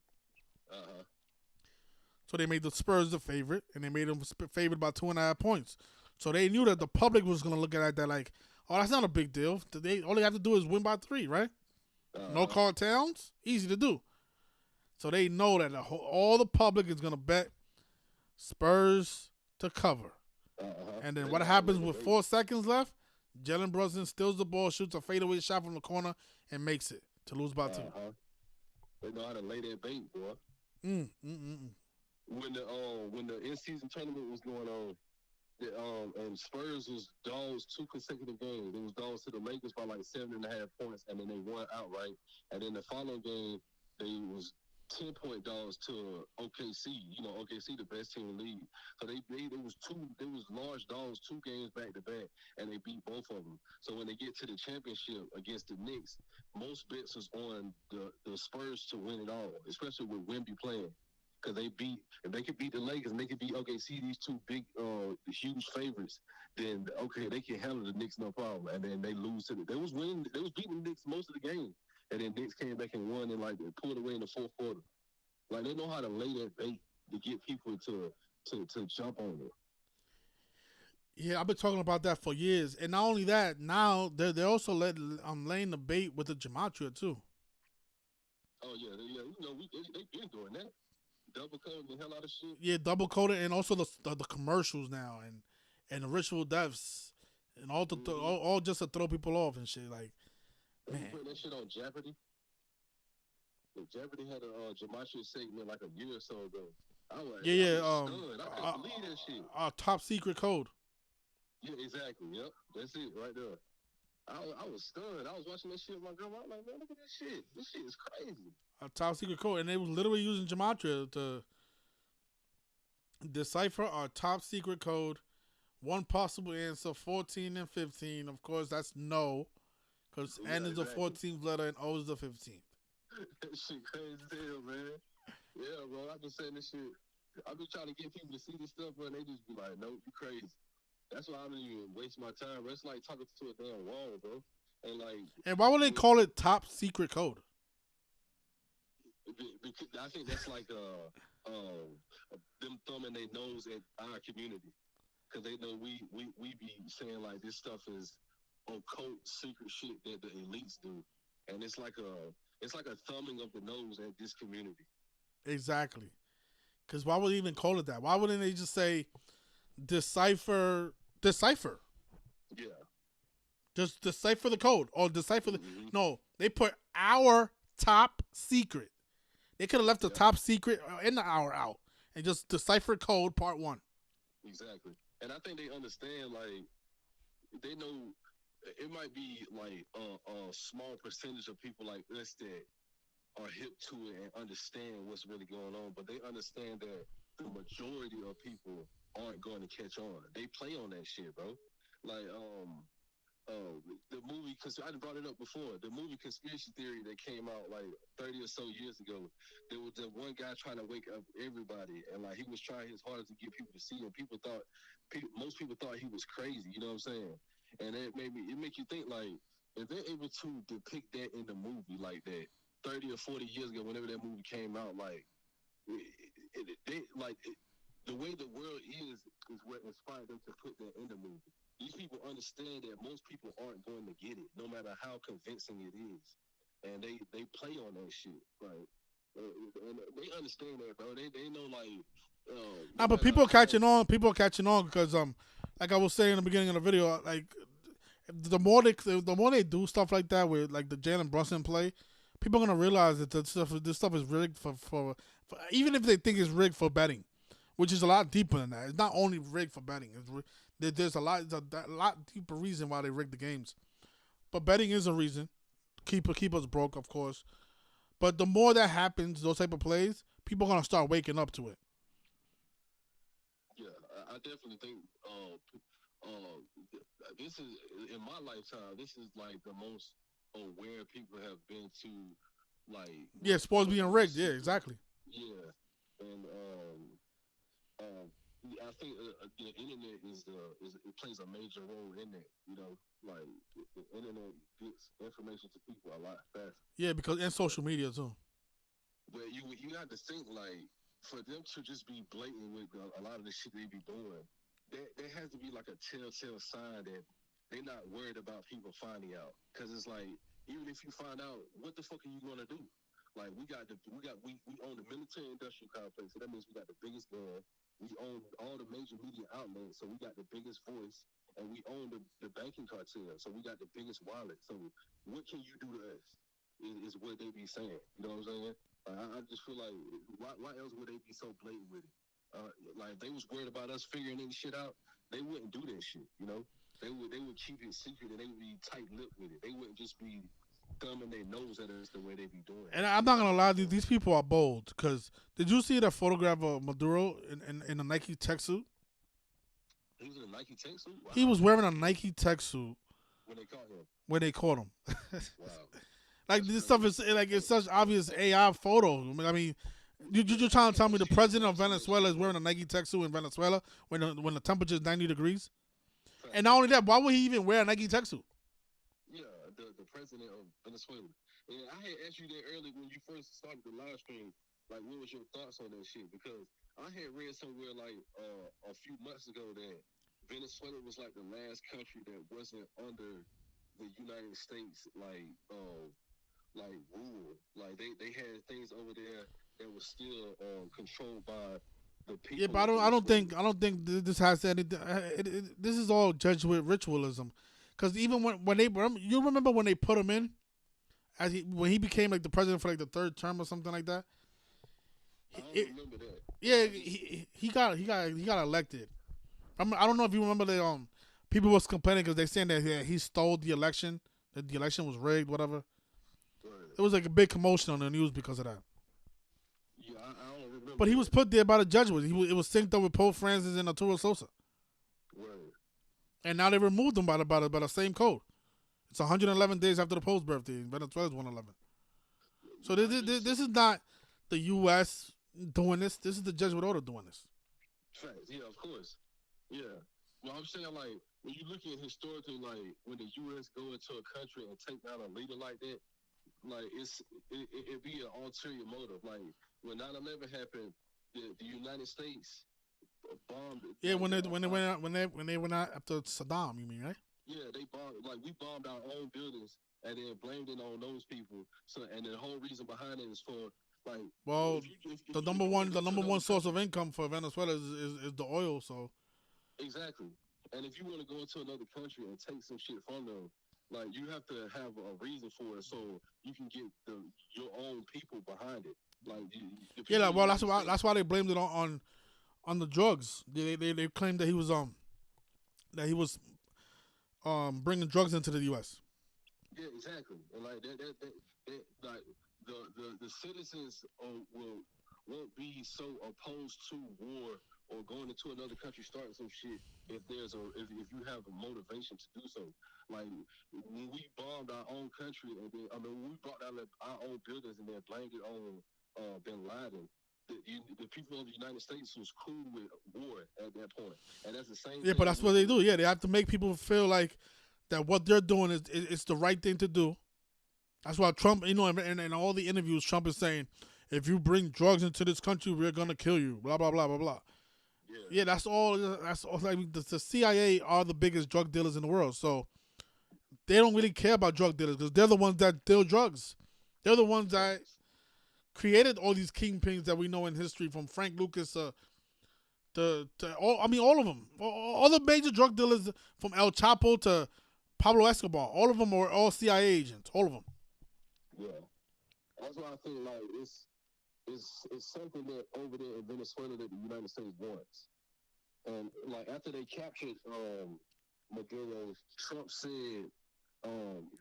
So they made the Spurs the favorite, and they made them favored by 2.5 points. So they knew that the public was going to look at that like, oh, that's not a big deal. All they have to do is win by 3, right? No Karl Towns, easy to do. So they know that all the public is going to bet Spurs to cover. And then what happens with 4 seconds left? Jalen Brunson steals the ball, shoots a fadeaway shot from the corner, and makes it to lose by 2. They know how to lay that bait, boy. When the in-season tournament was going on, and Spurs was dogs 2 consecutive games. They was dogs to the Lakers by like 7.5 points, and then they won outright. And then the following game, they was 10-point dogs to OKC. You know, OKC the best team in the league. So they was large dogs 2 games back to back, and they beat both of them. So when they get to the championship against the Knicks, most bets was on the Spurs to win it all, especially with Wemby playing. Because if they could beat the Lakers and they could beat OKC, these 2 big, huge favorites, then they can handle the Knicks no problem. And then they lose to they was beating the Knicks most of the game, and then Knicks came back and won and like they pulled away in the 4th quarter. Like they know how to lay that bait to get people to jump on it. Yeah, I've been talking about that for years, and not only that, now they're also laying the bait with the gematria too. Oh yeah, you know they've been doing that. Double coding the hell out of shit. Yeah, double coding, and also the commercials now, and the ritual deaths, and all just to throw people off and shit. Like, man, put that shit on Jeopardy. Jeopardy had a gematria segment like a year or so ago. I was stunned. I couldn't believe that shit. Top secret code. Yeah, exactly. Yep, that's it right there. I was stunned. I was watching that shit with my grandma. I'm like, man, look at this shit. This shit is crazy. A top secret code, and they was literally using gematria to decipher our top secret code. One possible answer: 14 and 15. Of course, that's no, because N is the 14th letter and O is the 15th. That shit crazy as hell, man. Yeah, bro. I've been saying this shit. I've been trying to get people to see this stuff, bro, and they just be like, nope, you crazy. That's why I don't even waste my time, bro. It's like talking to a damn wall, bro. And why would they call it top secret code? Because I think that's like them thumbing their nose at our community, because they know we be saying like this stuff is occult secret shit that the elites do, and it's like a thumbing of the nose at this community. Exactly. Because why would they even call it that? Why wouldn't they just say decipher? Yeah. Just decipher the code or decipher the. No, they put our top secret. They could have left the top secret in the hour out and just decipher code part 1. Exactly. And I think they understand, like, they know it might be like a small percentage of people like us that are hip to it and understand what's really going on, but they understand that the majority of people aren't going to catch on. They play on that shit, bro. Like, the movie, because I brought it up before, the movie Conspiracy Theory that came out like 30 or so years ago, there was the one guy trying to wake up everybody, and like he was trying his hardest to get people to see him. Most people thought he was crazy, you know what I'm saying? And it make you think, like, if they're able to depict that in the movie like that 30 or 40 years ago, whenever that movie came out, like, the way the world is what inspired them to put that in the movie. These people understand that most people aren't going to get it, no matter how convincing it is, and they play on that shit, right? And they understand that, bro. They know, like. Nah, but people are catching on. People are catching on because like I was saying in the beginning of the video, like the more they do stuff like that with like the Jalen Brunson play, people are gonna realize that this stuff is rigged for even if they think it's rigged for betting, which is a lot deeper than that. It's not only rigged for betting. There's a lot deeper reason why they rig the games. But betting is a reason. Keep us broke, of course. But the more that happens, those type of plays, people are gonna start waking up to it. Yeah, I definitely think this is, in my lifetime, this is like the most aware people have been to, like. Yeah, sports being rigged. Yeah, exactly. Yeah, and I think the internet it plays a major role in that. You know, like the internet gets information to people a lot faster. Yeah, and social media too. But you have to think, like, for them to just be blatant with a lot of the shit they be doing, there has to be like a telltale sign that they're not worried about people finding out. Because it's like, even if you find out, what the fuck are you gonna do? Like, we own the military industrial complex, so that means we got the biggest gun. We own all the major media outlets, so we got the biggest voice, and we own the banking cartel, so we got the biggest wallet. So what can you do to us? Is what they be saying. You know what I'm saying? I just feel like, why else would they be so blatant with it? Like, if they was worried about us figuring any shit out, they wouldn't do that shit. You know, they would keep it secret, and they would be tight-lipped with it. They wouldn't just be thumbing their nose at us the way they be doing. And I'm not gonna lie to you, these people are bold. Cause did you see that photograph of Maduro in a Nike tech suit? He was in a Nike tech suit? Wow. He was wearing a Nike tech suit when they caught him. Wow. Like, this stuff is like, it's such obvious AI photo. I mean, you're trying to tell me the president of Venezuela is wearing a Nike tech suit in Venezuela when the temperature is 90 degrees? And not only that, why would he even wear a Nike tech suit? Yeah, the president of Venezuela. And I had asked you that earlier when you first started the live stream. Like, what was your thoughts on that shit? Because I had read somewhere like a few months ago that Venezuela was like the last country that wasn't under the United States, like rule. Like, they had things over there that was still controlled by the people. Yeah, but I don't think this has anything. This is all Jesuit ritualism. Because even when they, you remember when they put him in, when he became like the president for like the third term or something like that. I don't remember that. Yeah, he got elected. I don't know if you remember that. People was complaining because they saying that he stole the election, that the election was rigged, whatever. Right. It was like a big commotion on the news because of that. Yeah, I don't remember. But he was put there by the Jesuits. It was synced up with Pope Francis and Arturo Sosa. Right. And now they removed him by the same code. It's 111 days after the Pope's birthday. Venezuela's 111. So this is not the U.S. doing this. This is the Jesuit order doing this. Facts. Yeah, of course. Yeah. Well, I'm saying, like, when you look at historically, like, when the U.S. go into a country and take down a leader like that, like, it'd be an ulterior motive. Like, when 9/11 happened, the United States bombed. Yeah, when they went out after Saddam, you mean, right? Yeah, they bombed. Like, we bombed our own buildings and then blamed it on those people. So, and the whole reason behind it is for, like, well, the number one source of income for Venezuela is the oil. So exactly. And if you want to go into another country and take some shit from them, like, you have to have a reason for it, so you can get your own people behind it. Like, yeah, well, that's why they blamed it on the drugs. They claimed that he was bringing drugs into the U.S. Yeah, exactly. And like that like the citizens won't be so opposed to war or going into another country starting some shit if you have a motivation to do so. Like when we bombed our own country, and then, when we brought down our own buildings and then blamed it on Bin Laden. The people of the United States was cool with war at that point, and that's the same. Yeah, but that's what they do. Yeah, they have to make people feel like that what they're doing is the right thing to do. That's why Trump, in all the interviews, Trump is saying, if you bring drugs into this country, we're gonna kill you. Blah blah blah blah blah. Yeah, that's all. That's all. Like the CIA are the biggest drug dealers in the world, so they don't really care about drug dealers because they're the ones that deal drugs. They're the ones that created all these kingpins that we know in history, from Frank Lucas to all of them. All the major drug dealers, from El Chapo to Pablo Escobar, all of them are all CIA agents. All of them. Yeah, that's why I think like it's something that over there in Venezuela that the United States wants. And like after they captured Maduro, Trump said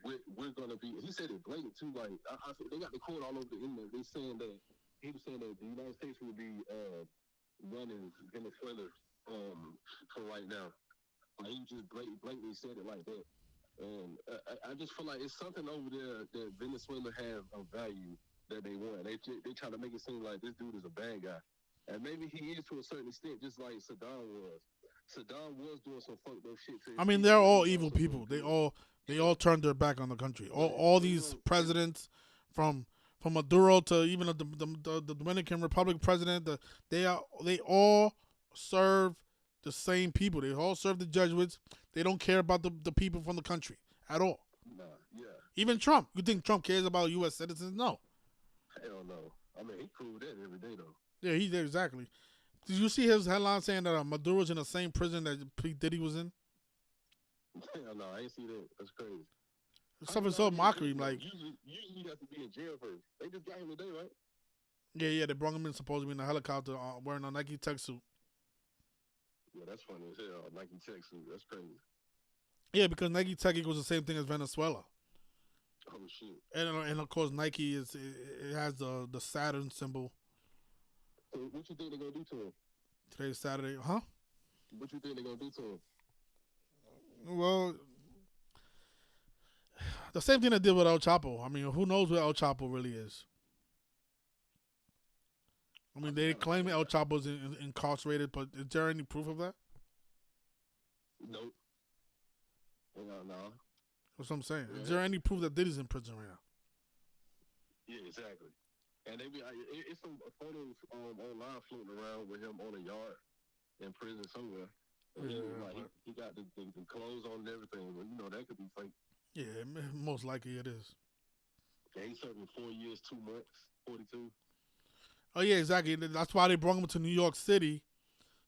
we're gonna be. He said it blatant too. Like they got the quote all over the internet. They saying that he was saying that the United States will be running Venezuela for right now. Like he just blatantly said it like that. And I just feel like it's something over there that Venezuela have of value that they want. They try to make it seem like this dude is a bad guy, and maybe he is to a certain extent, just like Saddam was. Saddam was doing some fucked up shit. I mean, they're all evil people. They all turned their back on the country. All these presidents, from Maduro to even the Dominican Republic president, they all serve the same people. They all serve the Jesuits. They don't care about the people from the country at all. Nah, yeah. Even Trump. You think Trump cares about U.S. citizens? No. Hell no. I mean, he proved that every day, though. Yeah, he did, exactly. Did you see his headline saying that Maduro's in the same prison that P. Diddy was in? Hell no, I ain't see that. That's crazy. Something so mockery, like. Usually you have to be in jail first. They just got him today, right? Yeah, they brought him in supposedly in a helicopter wearing a Nike tech suit. Yeah, that's funny as hell. Nike tech suit. That's crazy. Yeah, because Nike Tech equals the same thing as Venezuela. Oh shit! And of course Nike it has the Saturn symbol. So what you think they're gonna do to him? Today's Saturday, huh? What you think they're gonna do to him? Well, the same thing they did with El Chapo. I mean, who knows what El Chapo really is? I mean, they claim El Chapo's incarcerated, but is there any proof of that? Nope. No. That's what I'm saying. Yeah. Is there any proof that Diddy's in prison right now? Yeah, exactly. And it's some photos online floating around with him on a yard in prison somewhere. Yeah, he got the clothes on and everything. But, that could be fake. Yeah, most likely it is. Yeah, he's serving 4 years, 2 months, 42. Oh yeah, exactly. That's why they brought him to New York City,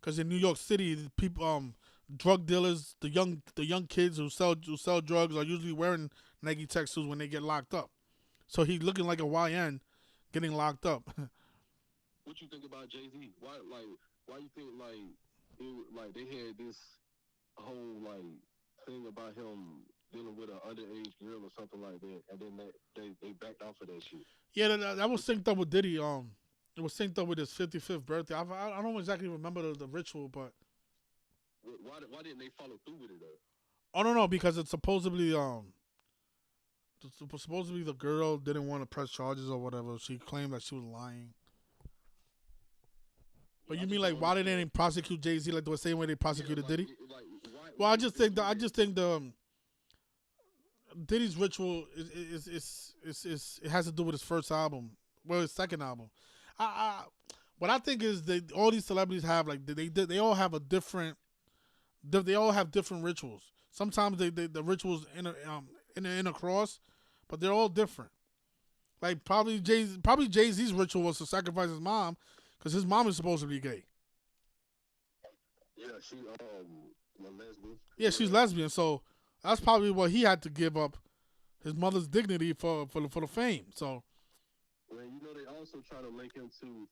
because in New York City, the people, drug dealers, the young kids who sell drugs are usually wearing Nike Tech suits when they get locked up. So he's looking like a YN getting locked up. What you think about Jay-Z? Why you think they had this whole thing about him dealing with an underage girl or something like that, and then they backed off of that shit? Yeah, that was synced up with Diddy. It was synced up with his 55th birthday. I don't exactly remember the ritual, but why didn't they follow through with it though? I don't know, because it's supposedly the girl didn't want to press charges or whatever. She claimed that she was lying. But you mean why didn't they prosecute Jay-Z like the same way they prosecuted Diddy? Well, I just think the Diddy's ritual is it has to do with his first album, his second album. What I think is all these celebrities have they all have a different. They all have different rituals. Sometimes the rituals intercross, but they're all different. Like probably Jay-Z's ritual was to sacrifice his mom, because his mom is supposed to be gay. Yeah, she a lesbian. Yeah, she's lesbian, so that's probably what he had to give up, his mother's dignity for the fame. So. Well, they also try to link him to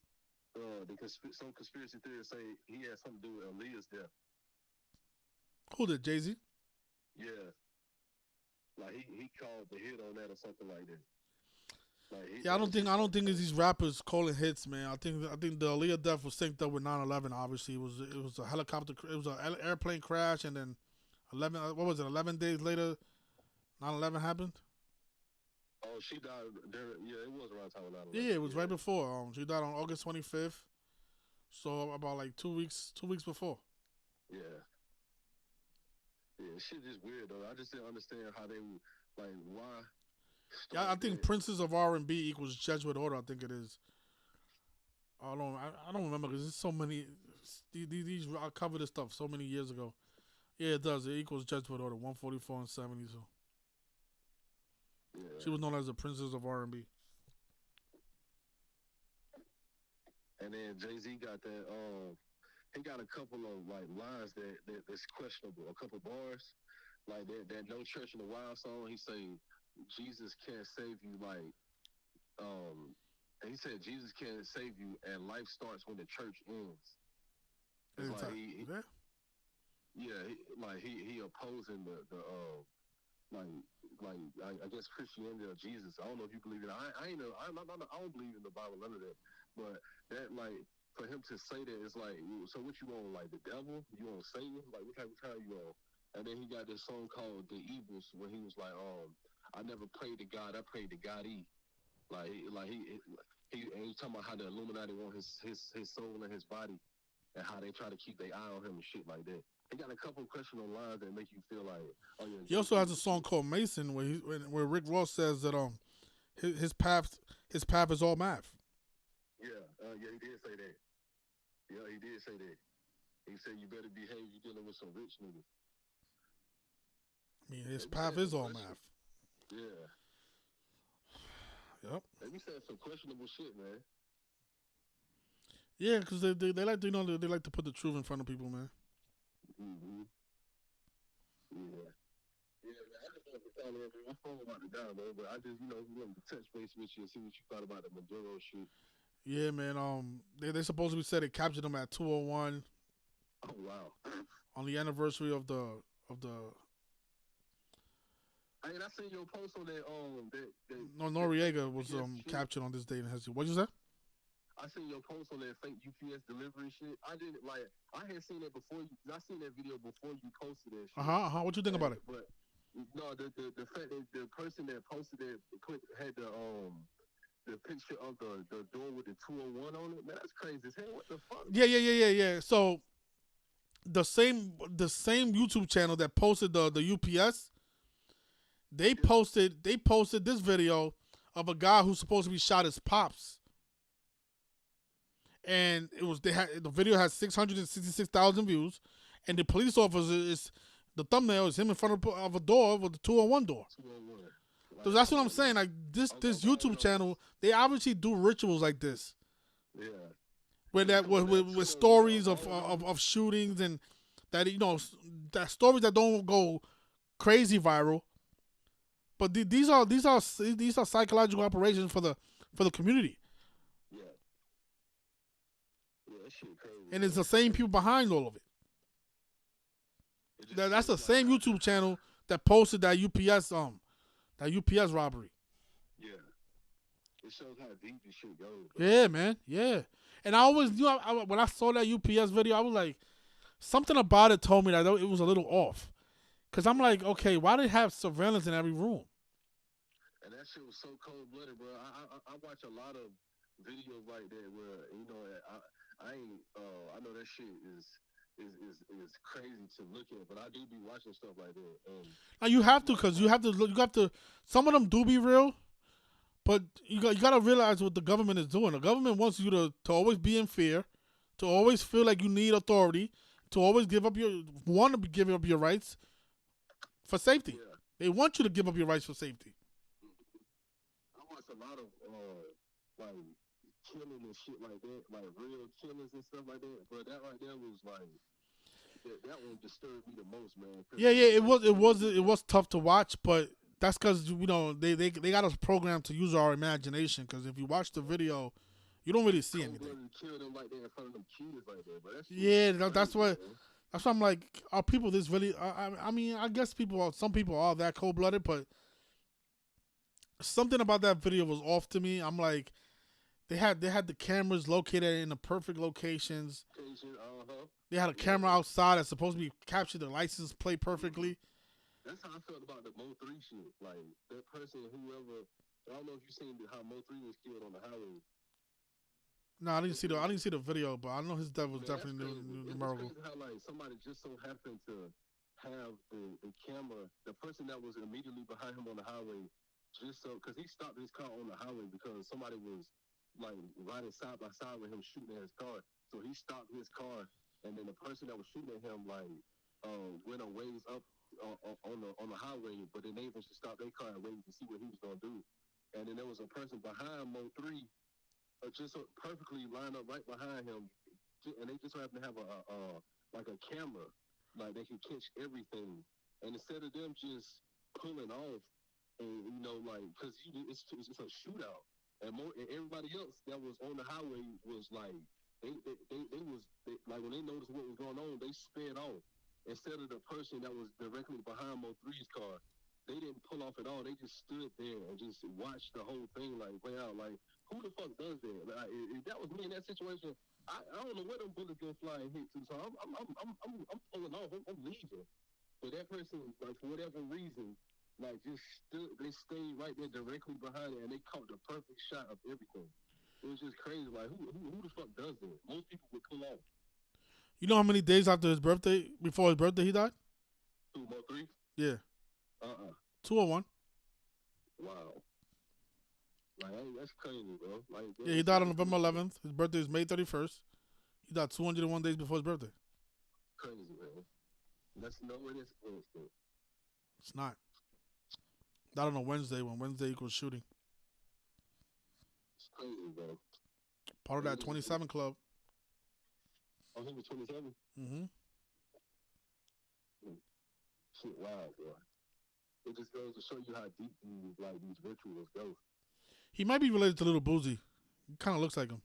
some conspiracy theorists say he had something to do with Aaliyah's death. Who did, Jay-Z? Yeah. Like he called the hit on that or something like that. Yeah, I don't think it's these rappers calling hits, man. I think the Aaliyah death was synced up with 9/11. Obviously, it was a helicopter, it was an airplane crash, and then 11 days later, 9/11 happened. Oh, she died. Yeah, it was around time 9/11. Yeah, it was right before. She died on August 25th, so about like 2 weeks before. Yeah. Yeah, shit is weird though. I just didn't understand how they like why. Yeah, I think Princes of R&B equals Jesuit Order. I think it is. I don't remember because there's so many. These I covered this stuff so many years ago. Yeah, it does. It equals Jesuit Order 144 and 70. So yeah. She was known as the Princess of R&B. And then Jay-Z got that. He got a couple of like lines that's questionable. A couple bars, like that "No Church in the Wild" song. He say Jesus can't save you. Like, he said Jesus can't save you, and life starts when the church ends. It's like he opposing the I guess Christianity or Jesus. I don't know if you believe it. I don't believe in the Bible, none of that. But that like for him to say that, it's like, so what you on, like the devil? You on Satan? Like what type of time you on? And then he got this song called "The Evils" where he was like, I never prayed to God, I prayed to God E. He's talking about how the Illuminati want his soul and his body, and how they try to keep their eye on him and shit like that. He got a couple of questionable lines that make you feel like, oh yeah. He also has a song called Mason where Rick Ross says that his path is all math. Yeah, he did say that. Yeah, he did say that. He said you better behave. You're dealing with some rich niggas. I mean, his path is all math. Yeah. Yep. They be saying some questionable shit, man. Yeah, because they like to, they like to put the truth in front of people, man. Mm-hmm. Yeah. Yeah, man. I just wanted to follow up. My phone about to die, though, but I just, wanted to touch base with you and see what you thought about the Maduro shit. Yeah, man. They supposedly said they captured him at 2:01. Oh wow. On the anniversary of the. I mean, I seen your post on that. No, Noriega was captured on this date in history. What'd you say? I seen your post on that fake UPS delivery shit. I didn't I had seen that before you. I seen that video before you posted that shit. What you think about it? But no, the fact that the person that posted it had the picture of the door with the 201 on it. Man, that's crazy as hell. What the fuck? Yeah. So the same YouTube channel that posted the UPS, they posted this video of a guy who's supposed to be shot his pops. And the video has 666,000 views, and the police officer the thumbnail is him in front of a door with the 201 door. 201. So that's what I'm saying. Like this YouTube channel, they obviously do rituals like this. Yeah. With stories of shootings and that that stories that don't go crazy viral, but these are psychological operations for the community. Yeah. Yeah, that shit crazy. And it's the same people behind all of it. That's the same YouTube channel that posted that UPS robbery. Yeah. It shows how deep this shit goes. Yeah, man. Yeah. And I always knew when I saw that UPS video, I was like, something about it told me that it was a little off. Because I'm like, okay, why do they have surveillance in every room? And that shit was so cold-blooded, bro. I watch a lot of videos like that where, I know that shit is crazy to look at, but I do be watching stuff like that. Now you have to, because you have to. Some of them do be real, but you got to realize what the government is doing. The government wants you to always be in fear, to always feel like you need authority, to always give up your rights for safety. Yeah. They want you to give up your rights for safety. I watch a lot of like killing and shit like that, like real killings and stuff like that. But that right there was like that one disturbed me the most, man. Yeah, it was tough to watch, but that's because they got us programmed to use our imagination. Because if you watch the video, you don't really see anything. Kill them like that in front of them kids like that, but that's why I'm like, are people this really? I mean, I guess some people are that cold blooded, but something about that video was off to me. I'm like, they had the cameras located in the perfect locations. They had a camera outside that's supposed to be captured the license plate perfectly. That's how I felt about the Mo3 shit. Like, that person, whoever, I don't know if you seen how Mo3 was killed on the highway. No, I didn't see the video, but I know his death was definitely numerical. It's crazy how, like, somebody just so happened to have the camera, the person that was immediately behind him on the highway, just so, because he stopped his car on the highway because somebody was, like, riding side by side with him shooting at his car. So he stopped his car, and then the person that was shooting at him, like, went a ways up on the highway, but then they eventually stopped their car and waited to see what he was going to do. And then there was a person behind Mo3 just perfectly lined up right behind him, and they just so happen to have a camera, like they can catch everything. And instead of them just pulling off, and like, because it's a shootout, and everybody else that was on the highway was like, they like, when they noticed what was going on, they sped off. Instead of the person that was directly behind Mo3's car, they didn't pull off at all. They just stood there and just watched the whole thing like play out. Like, who the fuck does that? Like, if that was me in that situation, I don't know where them bullets gonna fly and hit to. So I'm pulling off. I'm leaving. But that person, like, for whatever reason, like, just stood. They stayed right there directly behind it, and they caught the perfect shot of everything. It was just crazy. Like, who the fuck does that? Most people would pull off. You know how many days after his birthday, before his birthday, he died? 2 Yeah. 201. 201. Wow. Like, that's crazy, bro. Like, Yeah, he died on November 11th. His birthday is May 31st. He died 201 days before his birthday. Crazy, man. That's nowhere this close to. It's not. Died on a Wednesday when Wednesday equals shooting. It's crazy, bro. Part of that 27 club. Oh, he was 27? Mm-hmm. Shit, wow, bro. It just goes to show you how deep these rituals go. He might be related to Little Boozy. He kind of looks like him.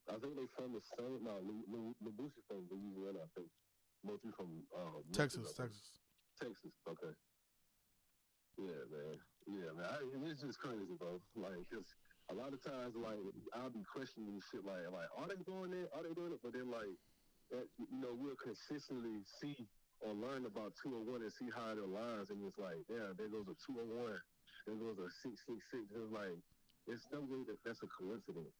I think they from the same. No, Lil Boosie from Louisiana, I think. Mostly from Texas. Texas, okay. Yeah, man. It's just crazy, bro. Like, cause a lot of times, like, I'll be questioning shit like, are they doing it? Are they doing it? But then, like, we'll consistently see or learn about 201 and see how it aligns, and it's like, yeah, there goes a 201, there goes a 666. It's like, it's no way that's a coincidence.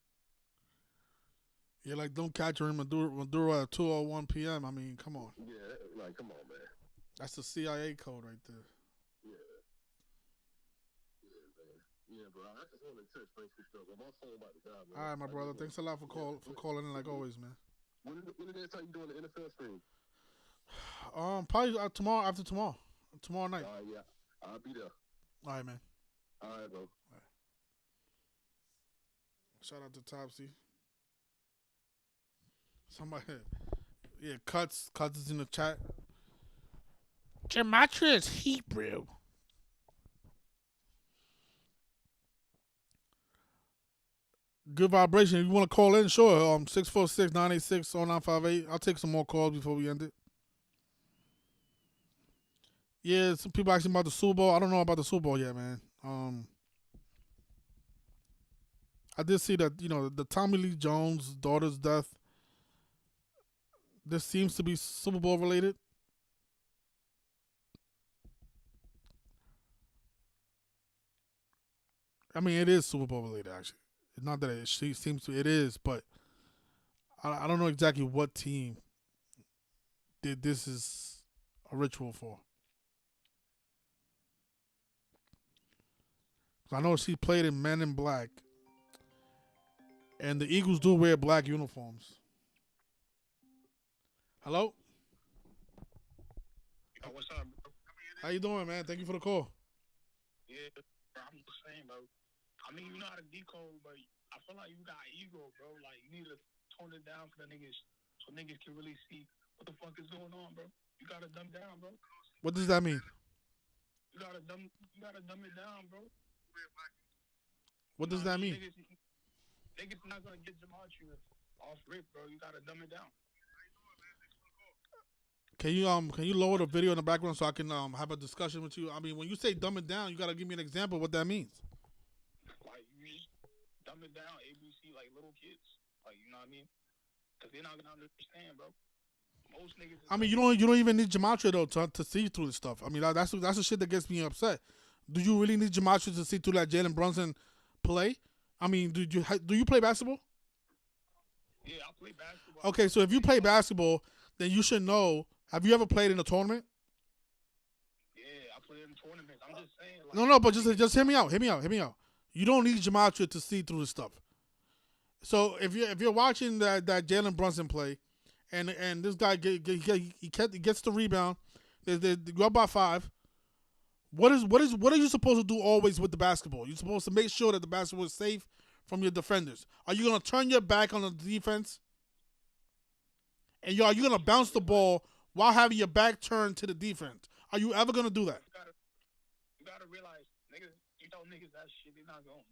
Yeah, like, don't catch him Maduro at 2:01 p.m. I mean, come on. Yeah, like, come on, man. That's the CIA code right there. Yeah. Yeah, man. Yeah, bro. I just want to touch base with stuff. My phone about to die, man. All right, my brother. Thanks a lot for calling in like always, man. When did they tell you doing the NFL stream? Probably after tomorrow. Tomorrow night. Yeah. I'll be there. All right, man. All right, bro. All right. Shout out to Topsy. Somebody, yeah, Cuts is in the chat. Gematria is Hebrew. Good vibration. If you want to call in, sure. 646-986-0958. I'll take some more calls before we end it. Yeah, some people asking about the Super Bowl. I don't know about the Super Bowl yet, man. I did see that, the Tommy Lee Jones daughter's death. This seems to be Super Bowl related. I mean, it is Super Bowl related, actually. It's not that she seems to. It is, but I don't know exactly what team did this is a ritual for. I know she played in Men in Black, and the Eagles do wear black uniforms. Hello? Yo, what's up, bro? How you doing, man? Thank you for the call. Yeah, bro, I'm the same, bro. I mean, you know how to decode, but I feel like you got ego, bro. Like, you need to tone it down for the niggas, so niggas can really see what the fuck is going on, bro. You gotta dumb down, bro. What does that mean? You gotta dumb it down, bro. What does that mean? Niggas not gonna get Gematria off rip, bro. You gotta dumb it down. Can you lower the video in the background so I can have a discussion with you? I mean, when you say dumb it down, you gotta give me an example of what that means. Like, you just dumb it down, ABC, like little kids. Like, you know what I mean? Because they're not going to understand, bro. Most niggas... I mean, you don't even need gematria, though, to see through this stuff. I mean, that's the shit that gets me upset. Do you really need gematria to see through that Jalen Brunson play? I mean, do you play basketball? Yeah, I play basketball. Okay, so if you play basketball, then you should know. Have you ever played in a tournament? Yeah, I played in tournaments. I'm just saying. Like, No, but just hear me out. Hear me out. You don't need gematria to see through this stuff. So if you're watching that Jalen Brunson play, and this guy he gets the rebound, they go up by 5. What are you supposed to do always with the basketball? You're supposed to make sure that the basketball is safe from your defenders. Are you gonna turn your back on the defense? And are you gonna bounce the ball while having your back turned to the defense? Are you ever gonna do that? You gotta realize, niggas, you tell niggas that shit, they're not gonna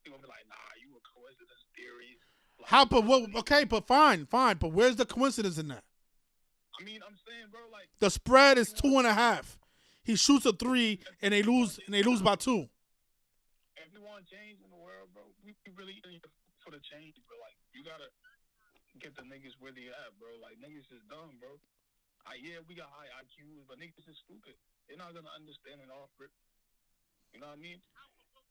be like, nah, you a coincidence theory. Like, How? But what? Okay, but fine. But where's the coincidence in that? I mean, I'm saying, bro, like the spread is 2.5. He shoots a 3 and they lose by 2. If you want change in the world, bro, we really need for the change, bro. Like, you gotta get the niggas where they at, bro. Like, niggas is dumb, bro. Yeah, we got high IQs, but niggas is stupid. They're not gonna understand it off rip. You know what I mean?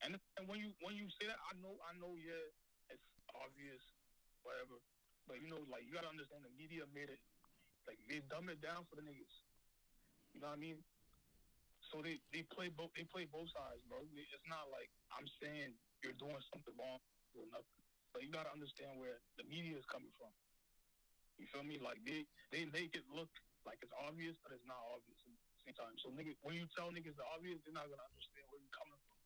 And when you say that, I know, yeah, it's obvious, whatever. But you know, like, you gotta understand the media made it, like, they dumb it down for the niggas. You know what I mean? So they play both sides, bro. It's not like I'm saying you're doing something wrong or nothing. But you gotta understand where the media is coming from. You feel me? Like they make it look like it's obvious, but it's not obvious at the same time. So niggas, when you tell niggas the obvious, they're not gonna understand where you're coming from.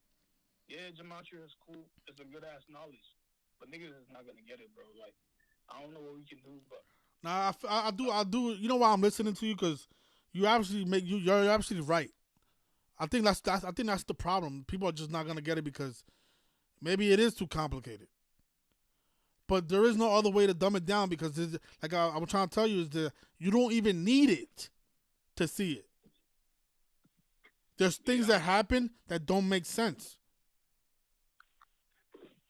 Yeah, gematria is cool. It's a good ass knowledge, but niggas is not gonna get it, bro. Like, I don't know what we can do, but nah, I do. You know why I'm listening to you? Because you're absolutely right. I think that's the problem. People are just not gonna get it because maybe it is too complicated. But there is no other way to dumb it down because, like I was trying to tell you, is that you don't even need it to see it. There's things that happen that don't make sense.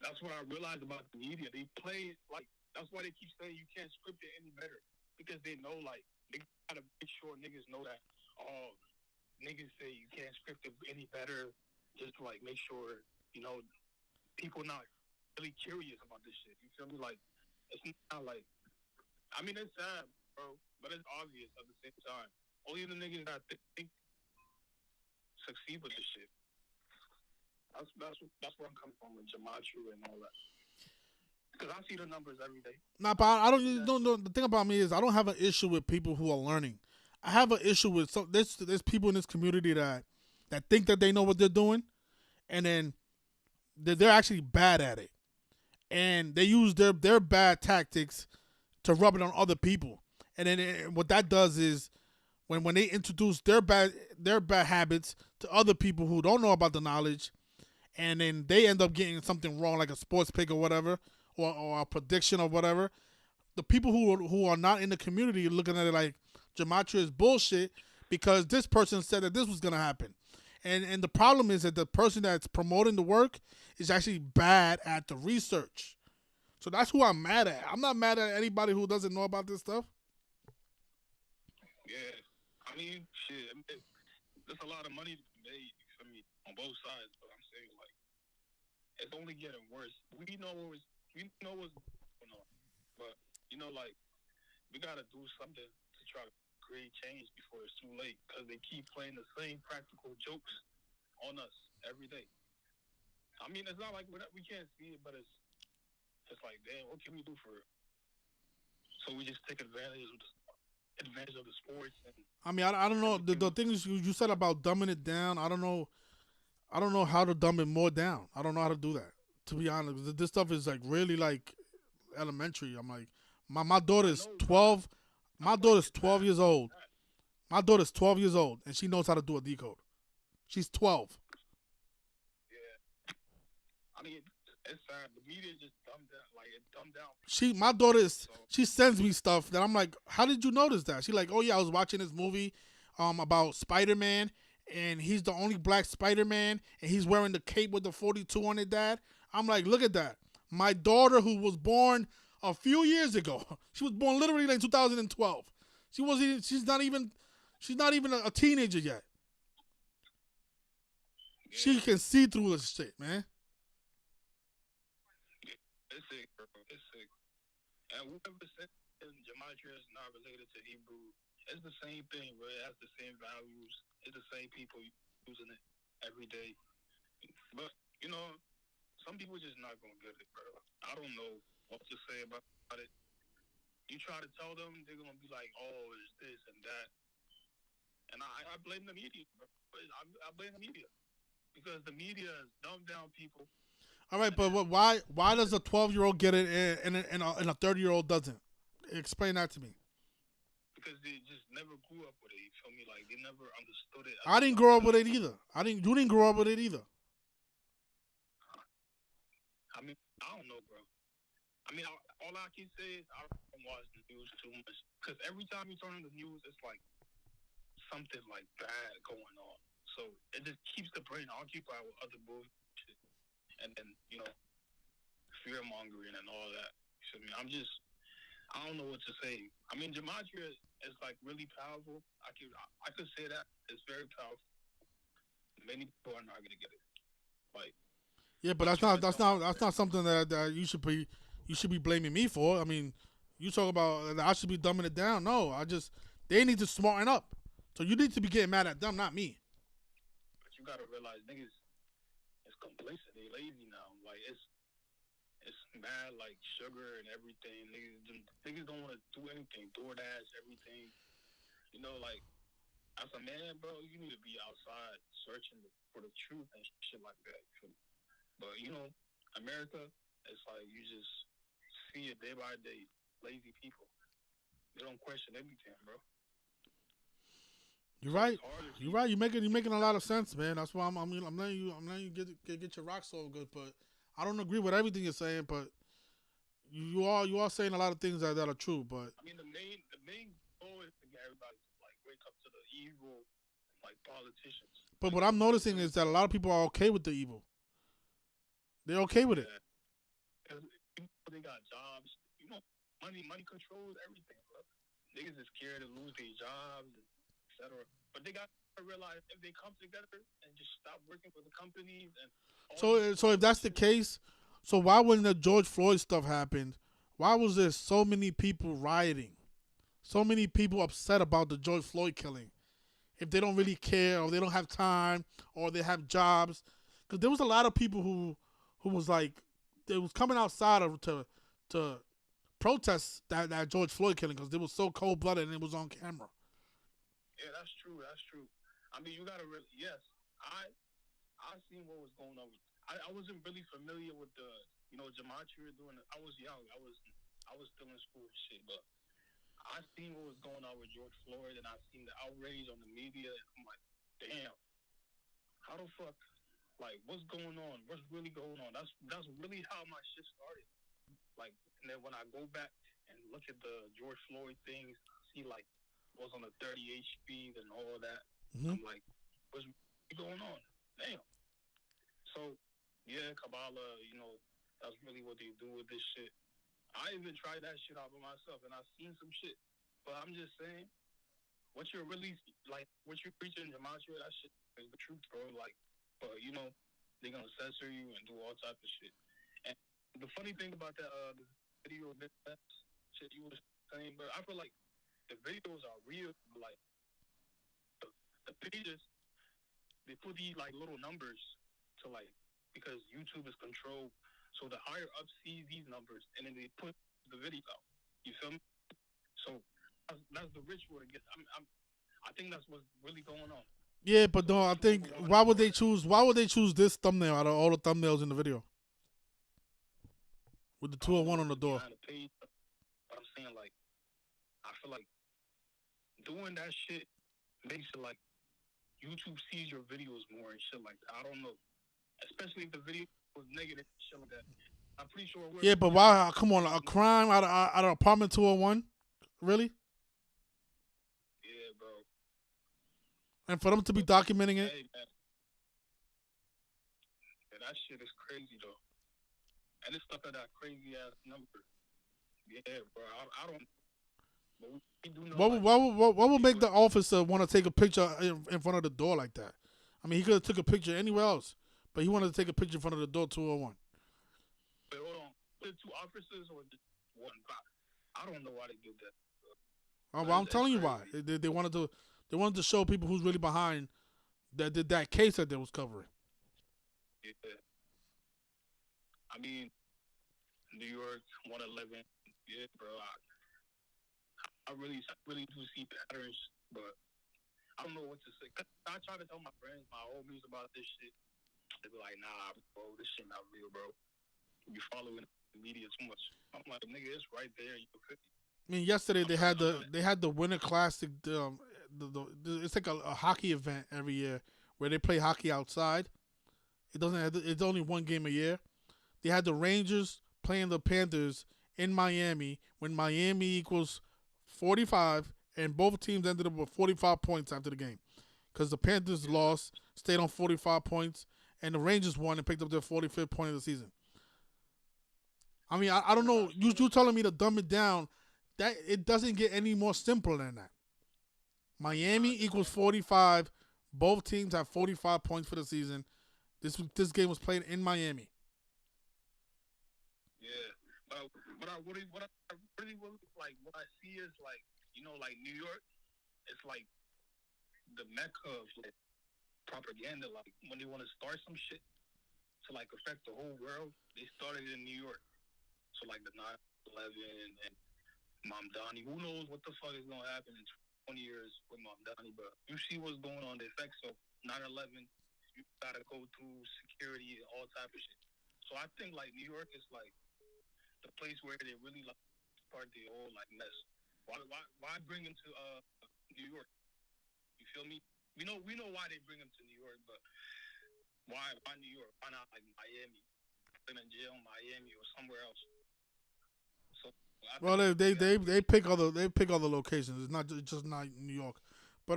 That's what I realized about the media. They play like, that's why they keep saying you can't script it any better, because they know, like, they gotta make sure niggas know that. Oh, niggas say you can't script it any better, just to, like, make sure, you know, people not really curious about this shit. You feel me? Like, it's not like, I mean, it's sad, bro, but it's obvious at the same time. Only the niggas that think succeed with this shit. That's where I'm coming from with gematria and all that. Because I see the numbers every day. Nah, but I don't. The thing about me is I don't have an issue with people who are learning. I have an issue with there's people in this community that think that they know what they're doing, and then they're actually bad at it, and they use their bad tactics to rub it on other people. And then what that does is when they introduce their bad habits to other people who don't know about the knowledge, and then they end up getting something wrong, like a sports pick or whatever, or a prediction or whatever. The people who are not in the community are looking at it like gematria is bullshit because this person said that this was gonna happen, and the problem is that the person that's promoting the work is actually bad at the research. So that's who I'm mad at. I'm not mad at anybody who doesn't know about this stuff. Yeah, I mean, shit. There's a lot of money to be made for me on both sides, but I'm saying, like, it's only getting worse. We know what's going on, but you know, like, we gotta do something to try to create change before it's too late, because they keep playing the same practical jokes on us every day. I mean, it's not like we can't see it, but it's like, damn, what can we do for it? So we just take advantage of the sports. I mean, I don't know the things you said about dumbing it down. I don't know how to dumb it more down. I don't know how to do that, to be honest. This stuff is like really like elementary. I'm like, my daughter is 12. My daughter's 12 years old. My daughter's 12 years old, and she knows how to do a decode. She's 12. Yeah. I mean, it's sad. The media just dumbed down, like it dumbed down. My daughter she sends me stuff that I'm like, how did you notice that? She's like, oh yeah, I was watching this movie, about Spider-Man, and he's the only black Spider-Man, and he's wearing the cape with the 42 on it, Dad. I'm like, look at that. My daughter, who was born a few years ago, she was born literally in 2012. She's not even a teenager yet. Yeah. She can see through this shit, man. It's sick, bro. It's sick. And whoever said gematria is not related to Hebrew, it's the same thing, bro. It has the same values. It's the same people using it every day. But, you know, some people just not going to get it, bro. I don't know what to say about it. You try to tell them, they're going to be like, oh, it's this and that. And I blame the media, bro. I blame the media. Because the media has dumbed down people. All right, but why does a 12-year-old get it and a 30-year-old doesn't? Explain that to me. Because they just never grew up with it. You feel me? Like they never understood it. I didn't grow up with it either. You didn't grow up with it either. I mean, I don't know, bro. I mean, all I can say is I don't watch the news too much. Because every time you turn on the news, it's like something like bad going on. So it just keeps the brain occupied with other bullshit. And then, you know, fear-mongering and all that. You feel me? I don't know what to say. I mean, gematria is like really powerful. I could say that. It's very powerful. Many people are not going to get it. Like, yeah, but that's not something that you should be blaming me for. I mean, you talk about I should be dumbing it down. No, they need to smarten up. So you need to be getting mad at them, not me. But you got to realize niggas is complacent. They lazy now. Like it's mad like sugar and everything. Niggas don't want to do anything. DoorDash, everything. You know, like as a man, bro, you need to be outside searching for the truth and shit like that. But you know, America, it's like you just see it day by day. Lazy people. They don't question anything, bro. You're right. You're right. You're making a lot of sense, man. That's why I'm letting you get your rocks off good. But I don't agree with everything you're saying. But you are saying a lot of things that are true. But I mean, the main goal is to get everybody to like wake up to the evil, like politicians. But what I'm noticing is that a lot of people are okay with the evil. They're okay with it. Because they got jobs. You know, money controls everything, bro. Niggas is scared to lose their jobs. Etc. But they got to realize if they come together and just stop working for the companies and so if that's the case, so why when the George Floyd stuff happened, why was there so many people rioting, so many people upset about the George Floyd killing, if they don't really care or they don't have time or they have jobs? Because there was a lot of people who was like they was coming outside to protest that George Floyd killing because it was so cold blooded and it was on camera. Yeah, that's true. That's true. I mean, you gotta really. Yes, I seen what was going on. I wasn't really familiar with the gematria doing it. I was young. I was still in school and shit. But I seen what was going on with George Floyd, and I seen the outrage on the media. And I'm like, damn, how the fuck? Like, what's going on? What's really going on? That's really how my shit started. Like, and then when I go back and look at the George Floyd things, I see like. Was on the 30 HP and all of that. Mm-hmm. I'm like, what's going on? Damn. So, yeah, Kabbalah, that's really what they do with this shit. I even tried that shit out by myself, and I've seen some shit. But I'm just saying, what you're preaching in gematria, that shit is the truth, bro. Like, but, they're going to censor you and do all type of shit. And the funny thing about that the video of that shit you were saying, but I feel like the videos are real, like the pages, they put these like little numbers to like because YouTube is controlled, so the higher up sees these numbers and then they put the video out. You feel me? So that's the ritual to get. I think that's what's really going on. Yeah, but no, I think why would they choose this thumbnail out of all the thumbnails in the video with the 201 on the door? But I'm saying like I feel like doing that shit makes it like YouTube sees your videos more and shit like that. I don't know. especially if the video was negative. Shit like that. I'm pretty sure. Yeah, but why? Come on, a crime out of apartment 201, really? Yeah, bro. And for them to be documenting it. Hey, man. Yeah, that shit is crazy though. And it's stuff at that crazy ass number. Yeah, bro. I don't. But we do know. What would make the officer want to take a picture in front of the door like that? I mean, he could have took a picture anywhere else, but he wanted to take a picture in front of the door 201. Wait, hold on. The two officers or just one? I don't know why they did that. Oh, well, I'm telling you why. They wanted to show people who's really behind that case that they was covering. Yeah. I mean, New York 111. Yeah, bro. I really do see patterns, but I don't know what to say. I try to tell my friends, my homies about this shit. They be like, nah, bro, this shit not real, bro. You following the media too much. I'm like, nigga, it's right there. You can I mean, yesterday they had the Winter Classic. It's like a hockey event every year where they play hockey outside. It's only one game a year. They had the Rangers playing the Panthers in Miami when Miami equals 45, and both teams ended up with 45 points after the game because the Panthers lost, stayed on 45 points, and the Rangers won and picked up their 45th point of the season. I mean, I don't know. You telling me to dumb it down. That it doesn't get any more simple than that. Miami equals 45. Both teams have 45 points for the season. This game was played in Miami. Yeah, but I really like what I see is like, you know, like New York, it's like the mecca of like propaganda. Like when they want to start some shit to like affect the whole world, they started in New York. So like the 9/11 and Mamdani, who knows what the fuck is gonna happen in 20 years with Mamdani? But you see what's going on, the effects of 9/11. You gotta go through security and all type of shit. So I think like New York is like the place where they really like start the whole like mess. Why bring him to New York? You feel me? We know why they bring him to New York, but why New York? Why not like Miami? Put him in jail in Miami or somewhere else. So well, they pick other locations. It's not just not New York, but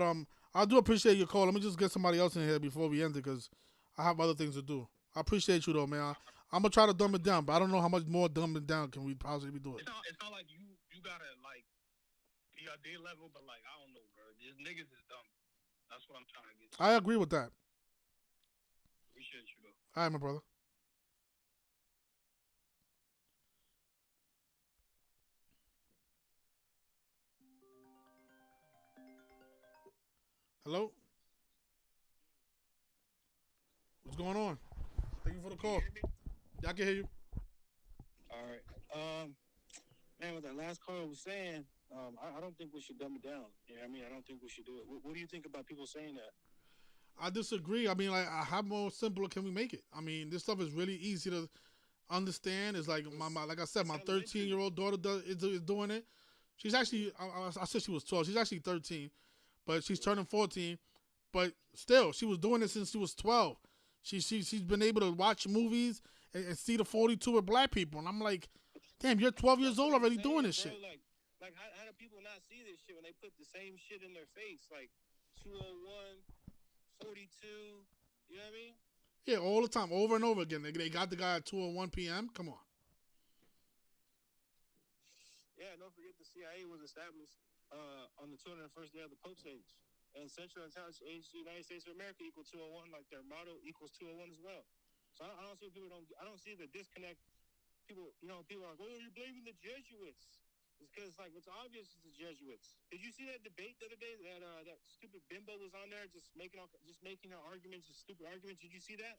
I do appreciate your call. Let me just get somebody else in here before we end it because I have other things to do. I appreciate you though, man. I'm gonna try to dumb it down, but I don't know how much more dumb it down can we possibly do it. It's not like you gotta like be at their level, but like I don't know, bro. These niggas is dumb. That's what I'm trying to get to. I agree with that. Appreciate you though. All right, my brother. Hello? What's going on? Thank you for the call. Yeah, I can hear you. All right. Man, what that last caller was saying, I don't think we should dumb it down. You know what I mean? I don't think we should do it. What do you think about people saying that? I disagree. I mean, like, how more simpler can we make it? I mean, this stuff is really easy to understand. It's like like I said, my 13-year-old daughter is doing it. She's actually, I said she was 12. She's actually 13, but she's turning 14. But still, she was doing it since she was 12. She's been able to watch movies and see the 42 with black people, and I'm like, damn, you're 12 years old already doing this shit. Like how do people not see this shit when they put the same shit in their face? Like 201, 42, you know what I mean? Yeah, all the time, over and over again. They got the guy at 2:01 p.m. Come on. Yeah, don't forget the CIA was established on the 201st day of the Pope's age. And Central Intelligence Agency, United States of America equals 201, like their motto equals 201 as well. So I don't see I don't see the disconnect. People are like, oh, you're blaming the Jesuits. It's because like it's obvious it's the Jesuits. Did you see that debate the other day that that stupid bimbo was on there just making her arguments, just stupid arguments? Did you see that?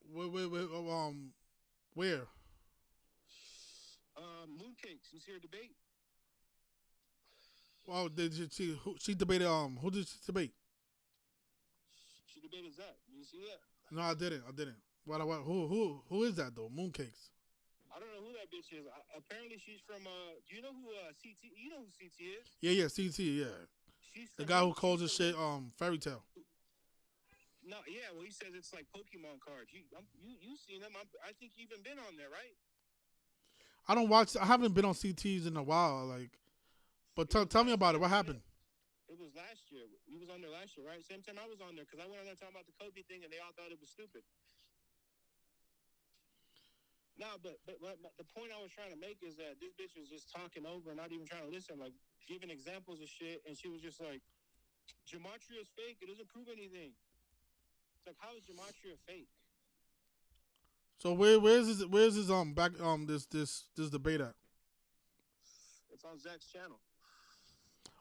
Where? Mooncakes. You see her debate? Well, did you see who she debated? Who did she debate? She debated Zach. Did you see that? No, I didn't. What? Who is that though? Mooncakes. I don't know who that bitch is. Apparently, she's from. Do you know who CT? You know who CT is? Yeah, CT. Yeah. She's the guy who calls this shit fairy tale. No, yeah. Well, he says it's like Pokemon cards. You seen them? I think you even been on there, right? I don't watch. I haven't been on CTs in a while. Like, but tell me about it. What happened? It was last year. You was on there last year, right? Same time I was on there because I went on there talking about the Kobe thing, and they all thought it was stupid. No, but the point I was trying to make is that this bitch was just talking over and not even trying to listen, like giving examples of shit, and she was just like, "Gematria is fake. It doesn't prove anything." It's like, how is Gematria fake? So where's his back this debate at? It's on Zach's channel.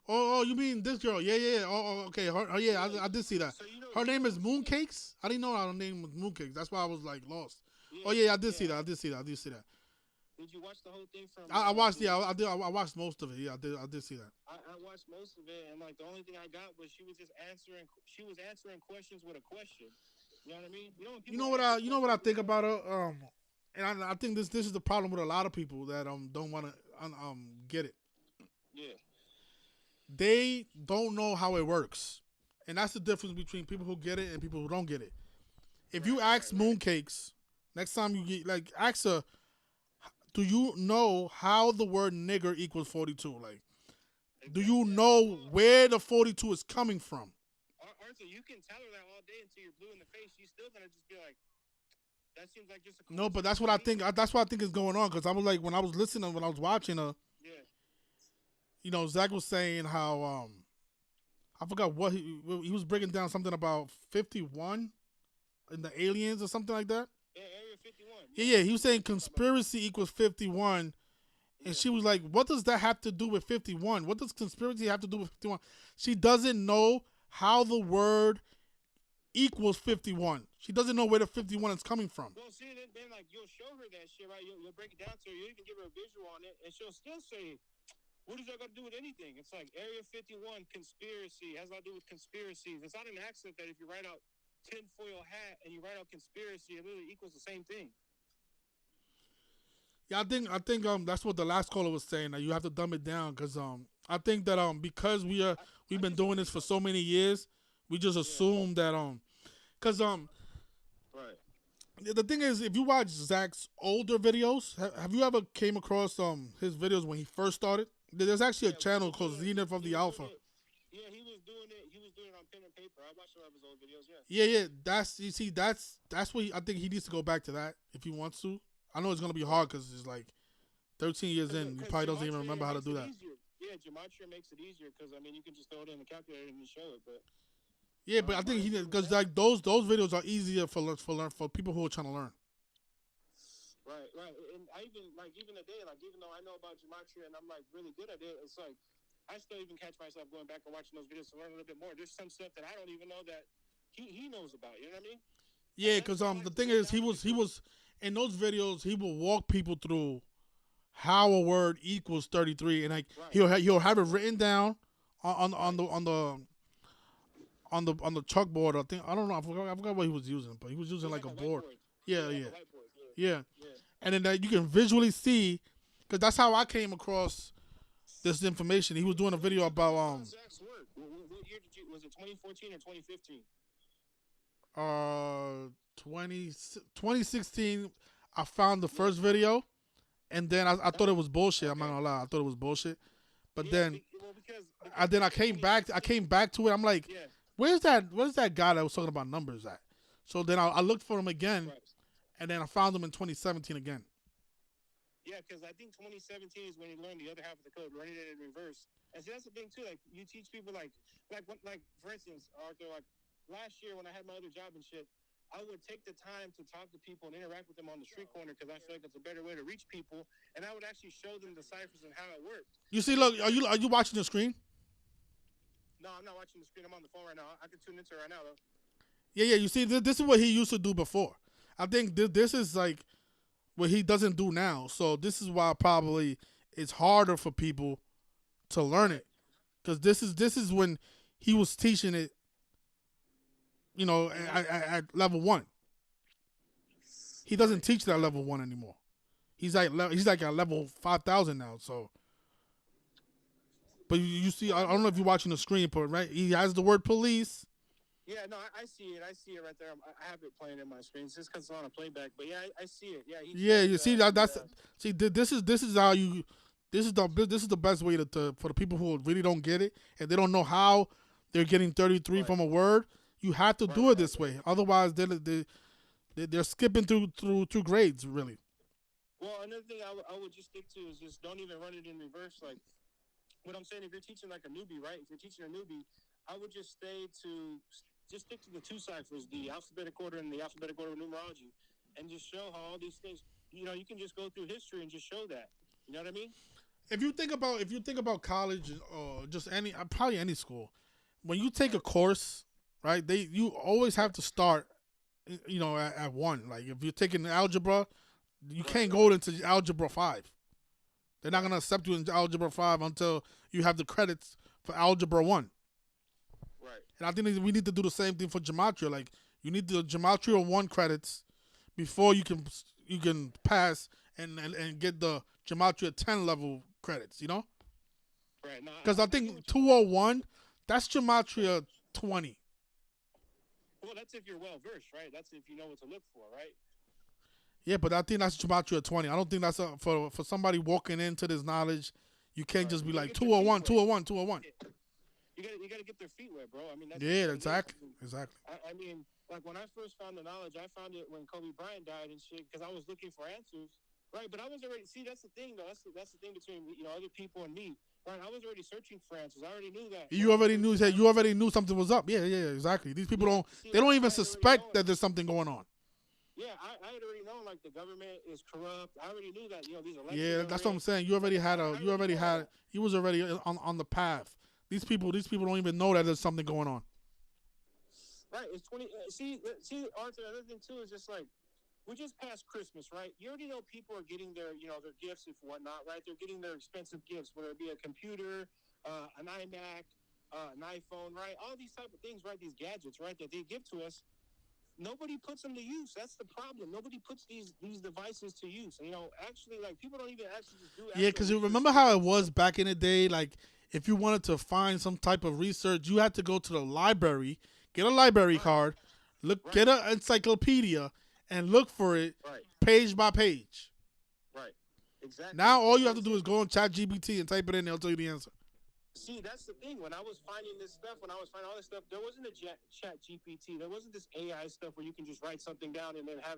Oh, you mean this girl? Yeah. Oh, okay. I did see that. So her name is Mooncakes. I didn't know her name was Mooncakes. That's why I was like lost. I did see that. I did see that. Did you watch the whole thing from? I watched. Yeah, I did. I watched most of it. Yeah, I did see that. I watched most of it, and like the only thing I got was she was just answering. She was answering questions with a question. You know what I mean? You know what I think about her. And I think this is the problem with a lot of people that don't want to get it. Yeah. They don't know how it works, and that's the difference between people who get it and people who don't get it. If you ask Mooncakes next time you get ask her, do you know how the word nigger equals 42? Like, do you know where the 42 is coming from? Arthur, you can tell her that all day until you're blue in the face. She's still gonna just be like, that seems like just a. No, but that's what I think. That's what I think is going on. Because I was like, when I was listening, when I was watching her. Yeah. You know, Zach was saying how I forgot what he was breaking down something about 51 and the aliens or something like that. Yeah, Area 51. Yeah. He was saying conspiracy equals 51, and she was like, "What does that have to do with 51? What does conspiracy have to do with 51?" She doesn't know how the word equals 51. She doesn't know where the 51 is coming from. Well, see, then like you'll show her that shit, right? You'll break it down to her. You even give her a visual on it, and she'll still say, what does that got to do with anything? It's like Area 51, conspiracy, has a lot to do with conspiracies. It's not an accident that if you write out tinfoil hat and you write out conspiracy, it literally equals the same thing. Yeah, I think that's what the last caller was saying, that you have to dumb it down, because I think that because we've been doing this for so many years, we just assume that because right. The thing is, if you watch Zach's older videos, have you ever came across his videos when he first started? There's actually a channel called Zenith of the Alpha. Yeah, he was doing it. He was doing it on pen and paper. I watched some of his old videos. Yeah. Yeah. That's what I think he needs to go back to that if he wants to. I know it's gonna be hard because it's like 13 years in, he probably doesn't even remember how to do that. Yeah, Gematria makes it easier because I mean you can just throw it in the calculator and show it, but. Yeah, but I think because like those videos are easier for people who are trying to learn. Right. And I even today, even though I know about Gematria and I'm like really good at it, it's like I still even catch myself going back and watching those videos to learn a little bit more. There's some stuff that I don't even know that he knows about. You know what I mean? Yeah, because the thing is, he was in those videos. He will walk people through how a word equals 33, and like he'll have it written down on the chalkboard. I don't know. I forgot what he was using, but he was using like a board. Yeah. And then you can visually see, because that's how I came across this information. He was doing a video about What year was it? 2014 or 2015? 2016. I found the first video, and then I thought it was bullshit. I'm not gonna lie. I thought it was bullshit. But then I came back to it. I'm like, where's that guy that was talking about numbers at? So then I looked for him again, and then I found him in 2017 again. Yeah, because I think 2017 is when you learn the other half of the code, running it in reverse. And see, that's the thing too. Like you teach people, like for instance, Arthur, like last year when I had my other job and shit, I would take the time to talk to people and interact with them on the street corner because I feel like it's a better way to reach people. And I would actually show them the ciphers and how it worked. You see, look, are you watching the screen? No, I'm not watching the screen. I'm on the phone right now. I can tune into it right now though. Yeah. You see, this is what he used to do before. I think this is like what he doesn't do now. So this is why probably it's harder for people to learn it, because this is when he was teaching it, you know, at level 1. He doesn't teach that level 1 anymore. He's like at level 5,000 now. So, but you see, I don't know if you're watching the screen, but right, he has the word police, Yeah, no, I see it. I see it right there. I have it playing in my screen. It's just because it's on a playback. But yeah, I see it. Yeah, You see this is how you. This is the best way to for the people who really don't get it and they don't know how they're getting 33 from a word. You have to do it this way. Otherwise, they're skipping through grades really. Well, another thing I would just stick to is just don't even run it in reverse. Like what I'm saying, if you're teaching like a newbie, right? If you're teaching a newbie, I would just stick to the two ciphers, the alphabetic order and the alphabetic order of numerology, and just show how all these things. You know, you can just go through history and just show that. You know what I mean? If you think about college or just probably any school, when you take a course, right? You always have to start, you know, at one. Like if you're taking algebra, you can't go into algebra 5. They're not gonna accept you in algebra 5 until you have the credits for algebra 1. Right. And I think we need to do the same thing for gematria. Like you need the gematria 1 credits before you can pass and get the gematria 10 level credits. You know. Right. Because I think 201, that's gematria 20. Well, that's if you're well versed, right? That's if you know what to look for, right? Yeah, but I think that's gematria 20. I don't think that's for somebody walking into this knowledge. You can't just be like 201, 201, 201. You gotta get their feet wet, bro. I mean, that's exactly. I mean, like when I first found the knowledge, I found it when Kobe Bryant died and shit because I was looking for answers, right? But I was already that's the thing though. That's the thing between other people and me, right? I was already searching for answers. I already knew that. You already knew something was up. Yeah, exactly. These people don't even suspect that there's something going on. Yeah, I had already known like the government is corrupt. I already knew that these elections. Yeah, that's what I'm saying. You was already on the path. These people don't even know that there's something going on. Right, it's 20. See, Arthur. Another thing too is just like we just passed Christmas, right? You already know people are getting their their gifts and whatnot, right? They're getting their expensive gifts, whether it be a computer, an iMac, an iPhone, right? All these type of things, right? These gadgets, right? That they give to us. Nobody puts them to use. That's the problem. Nobody puts these devices to use. Actually, like people don't even actually just do. Yeah, because you remember how it was back in the day. Like, if you wanted to find some type of research, you had to go to the library, get a library card, get an encyclopedia, and look for it page by page. Right. Exactly. Now all you have to do is go on ChatGPT and type it in. And they'll tell you the answer. See, that's the thing. When I was finding this stuff, when I was finding all this stuff, there wasn't a chat GPT. There wasn't this AI stuff where you can just write something down and then have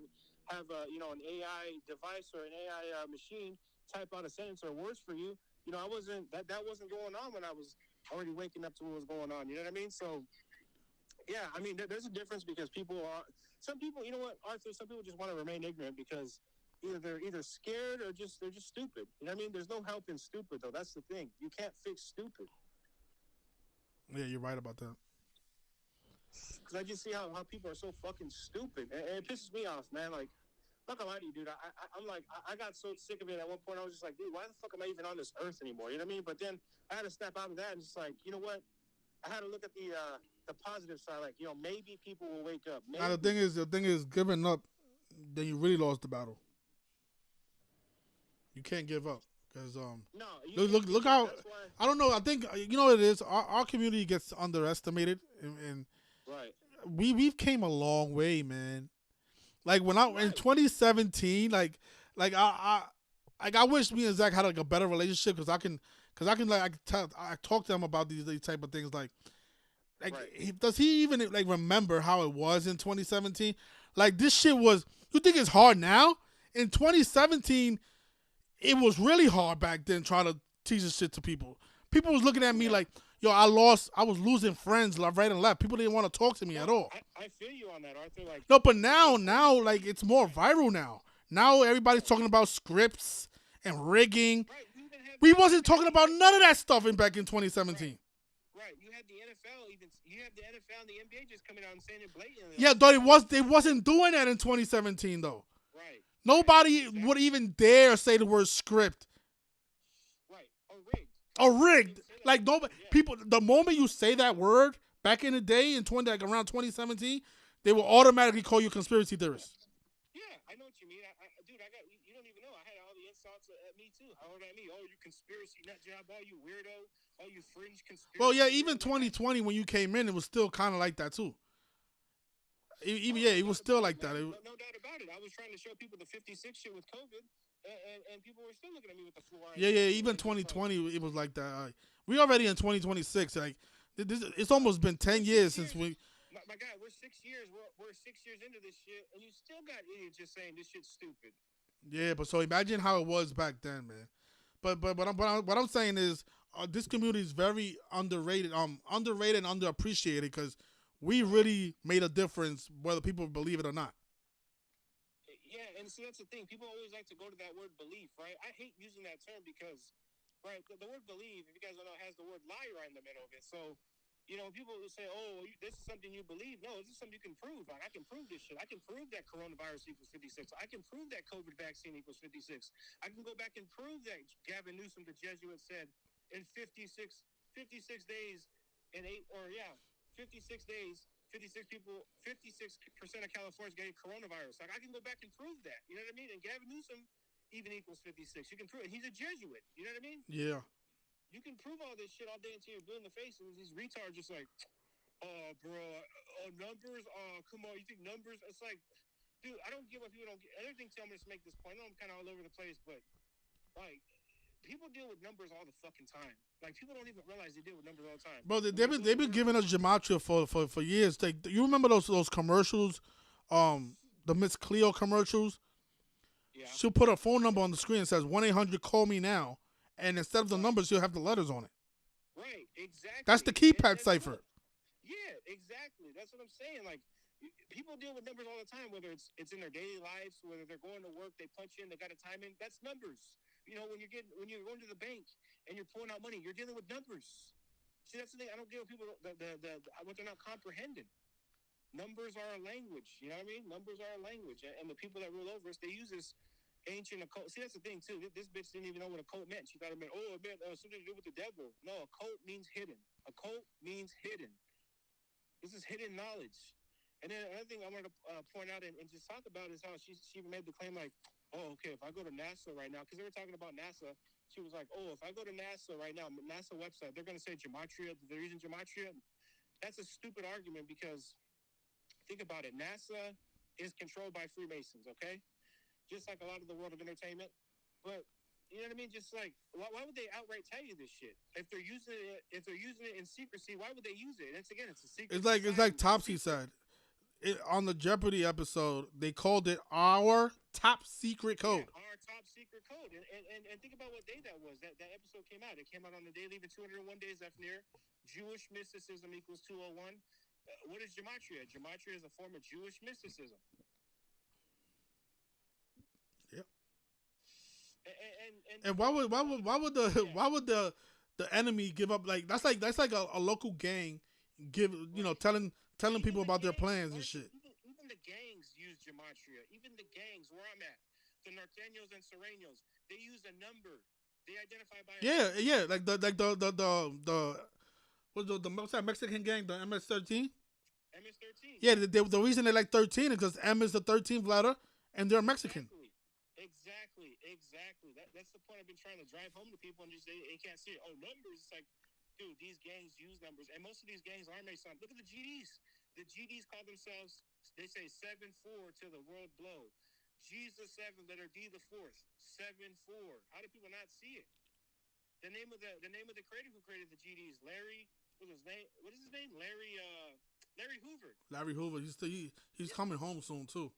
an AI device or an AI machine type out a sentence or words for you. I wasn't that wasn't going on when I was already waking up to what was going on. You know what I mean? So, yeah, I mean, there's a difference because some people, you know what, Arthur, some people just want to remain ignorant because they're either scared or they're just stupid. You know what I mean? There's no help in stupid, though. That's the thing. You can't fix stupid. Yeah, you're right about that. Because I just see how people are so fucking stupid. And it pisses me off, man. Like, not gonna lie to you, dude. I'm like, I got so sick of it at one point. I was just like, dude, why the fuck am I even on this earth anymore? You know what I mean? But then I had to snap out of that and just like, you know what? I had to look at the positive side. Like, maybe people will wake up. Maybe. Now, the thing is, giving up, then you really lost the battle. You can't give up because look how I don't know. I think what it is. Our community gets underestimated, and we've came a long way, man. Like when in 2017, like I wish me and Zach had like a better relationship because I can I talk to him about these type of things like does he even like remember how it was in 2017? Like this shit was. You think it's hard now? In 2017. It was really hard back then trying to teach this shit to people. People was looking at me like, yo, I was losing friends right and left. People didn't want to talk to me at all. I feel you on that, Arthur. Like, no, but now, like, it's more viral now. Now everybody's talking about scripts and rigging. Right, we wasn't talking about none of that stuff back in 2017. Right. You had the NFL, and the NBA just coming out and saying it blatantly. Yeah, though they wasn't doing that in 2017, though. Right. Nobody would even dare say the word script. Right. Or rigged. Like people. The moment you say that word back in the day around 2017, they will automatically call you a conspiracy theorist. Yeah, I know what you mean. Dude, you don't even know. I had all the insults at me too. How at me? Oh, you conspiracy nut job. Oh, you weirdo. Oh, you fringe conspiracy. Well, yeah. Even 2020 when you came in, it was still kind of like that too. He was still like that. No doubt about it. I was trying to show people the 56 shit with COVID, and people were still looking at me with the fluoride. Yeah. Even 2020, it was like that. We already in 2026. Like it's almost been 10 years since we. My guy, we're 6 years. We're 6 years into this shit, and you still got idiots just saying this shit's stupid. Yeah, but so imagine how it was back then, man. But what I'm saying is this community is very underrated, underrated and underappreciated because we really made a difference whether people believe it or not. Yeah, and see that's the thing. People always like to go to that word belief, right? I hate using that term because, right, the word believe, if you guys don't know, has the word lie right in the middle of it. So, you know, people will say, "Oh, this is something you believe." No, this is something you can prove. Like I can prove this shit. I can prove that coronavirus equals 56. I can prove that COVID vaccine equals 56. I can go back and prove that Gavin Newsom, the Jesuit, said in 56 days and 56 days, 56 people, 56% of Californians getting coronavirus. Like I can go back and prove that. You know what I mean? And Gavin Newsom even equals 56. You can prove it. He's a Jesuit. You know what I mean? Yeah. You can prove all this shit all day until you're blue in the face, and these retards just like, oh, bro, numbers, come on, you think numbers? It's like, dude, I don't give what people don't get. Another thing, tell me to make this point. I know I'm kind of all over the place, but like, people deal with numbers all the fucking time. Like, people don't even realize they deal with numbers all the time. Bro, they've been giving us gematria for years. Like, you remember those commercials, the Miss Cleo commercials? Yeah. She'll put a phone number on the screen and says 1-800-CALL ME NOW. And instead of the numbers, you'll have the letters on it. Right, exactly. That's the keypad cipher. Yeah, exactly. That's what I'm saying. Like, people deal with numbers all the time, whether it's in their daily lives, whether they're going to work, they punch in, they got a time in. That's numbers. You know, when you're going to the bank and you're pulling out money, you're dealing with numbers. See, that's the thing. I don't give people what they're not comprehending. Numbers are a language. You know what I mean? Numbers are a language, and the people that rule over us, they use this ancient occult. See, that's the thing too. This bitch didn't even know what a cult meant. She thought it meant, it meant something to do with the devil. No, a cult means hidden. A cult means hidden. This is hidden knowledge. And then another thing I wanted to point out and just talk about is how she even made the claim like, oh, okay, if I go to NASA right now, because they were talking about NASA, she was like, oh, if I go to NASA right now, NASA website, they're going to say gematria. They're using gematria. That's a stupid argument because think about it. NASA is controlled by Freemasons, okay? Just like a lot of the world of entertainment. But you know what I mean? Just like why would they outright tell you this shit? If they're using it in secrecy, why would they use it? It's a secret. It's like Topsy said. On the Jeopardy episode, they called it our top secret code. Yeah, our top secret code. And think about what day that was. That episode came out. It came out on the day leaving 201 days after near. Jewish mysticism equals 201. What is gematria? Gematria is a form of Jewish mysticism. Yep. And why would the enemy give up? Like that's like a local gang telling people about their plans and shit. Even the gangs use gematria. Even the gangs where I'm at, the Norteños and Sereños, they use a number. They identify by like what's that Mexican gang, the MS-13? MS-13. Yeah, the reason they like 13 is because M is the 13th letter, and they're Mexican. Exactly. That's the point I've been trying to drive home to people, and just they can't see it. Oh, numbers. It's like, dude, these gangs use numbers, and most of these gangs are Masons. Look at the GDs. The GDs call themselves. They say 7-4 to the world blow. G's the 7, letter D the 4th. 7-4. How do people not see it? The name of the creator who created the GDs, Larry. What is his name? Larry Hoover. Larry Hoover. He's coming home soon too.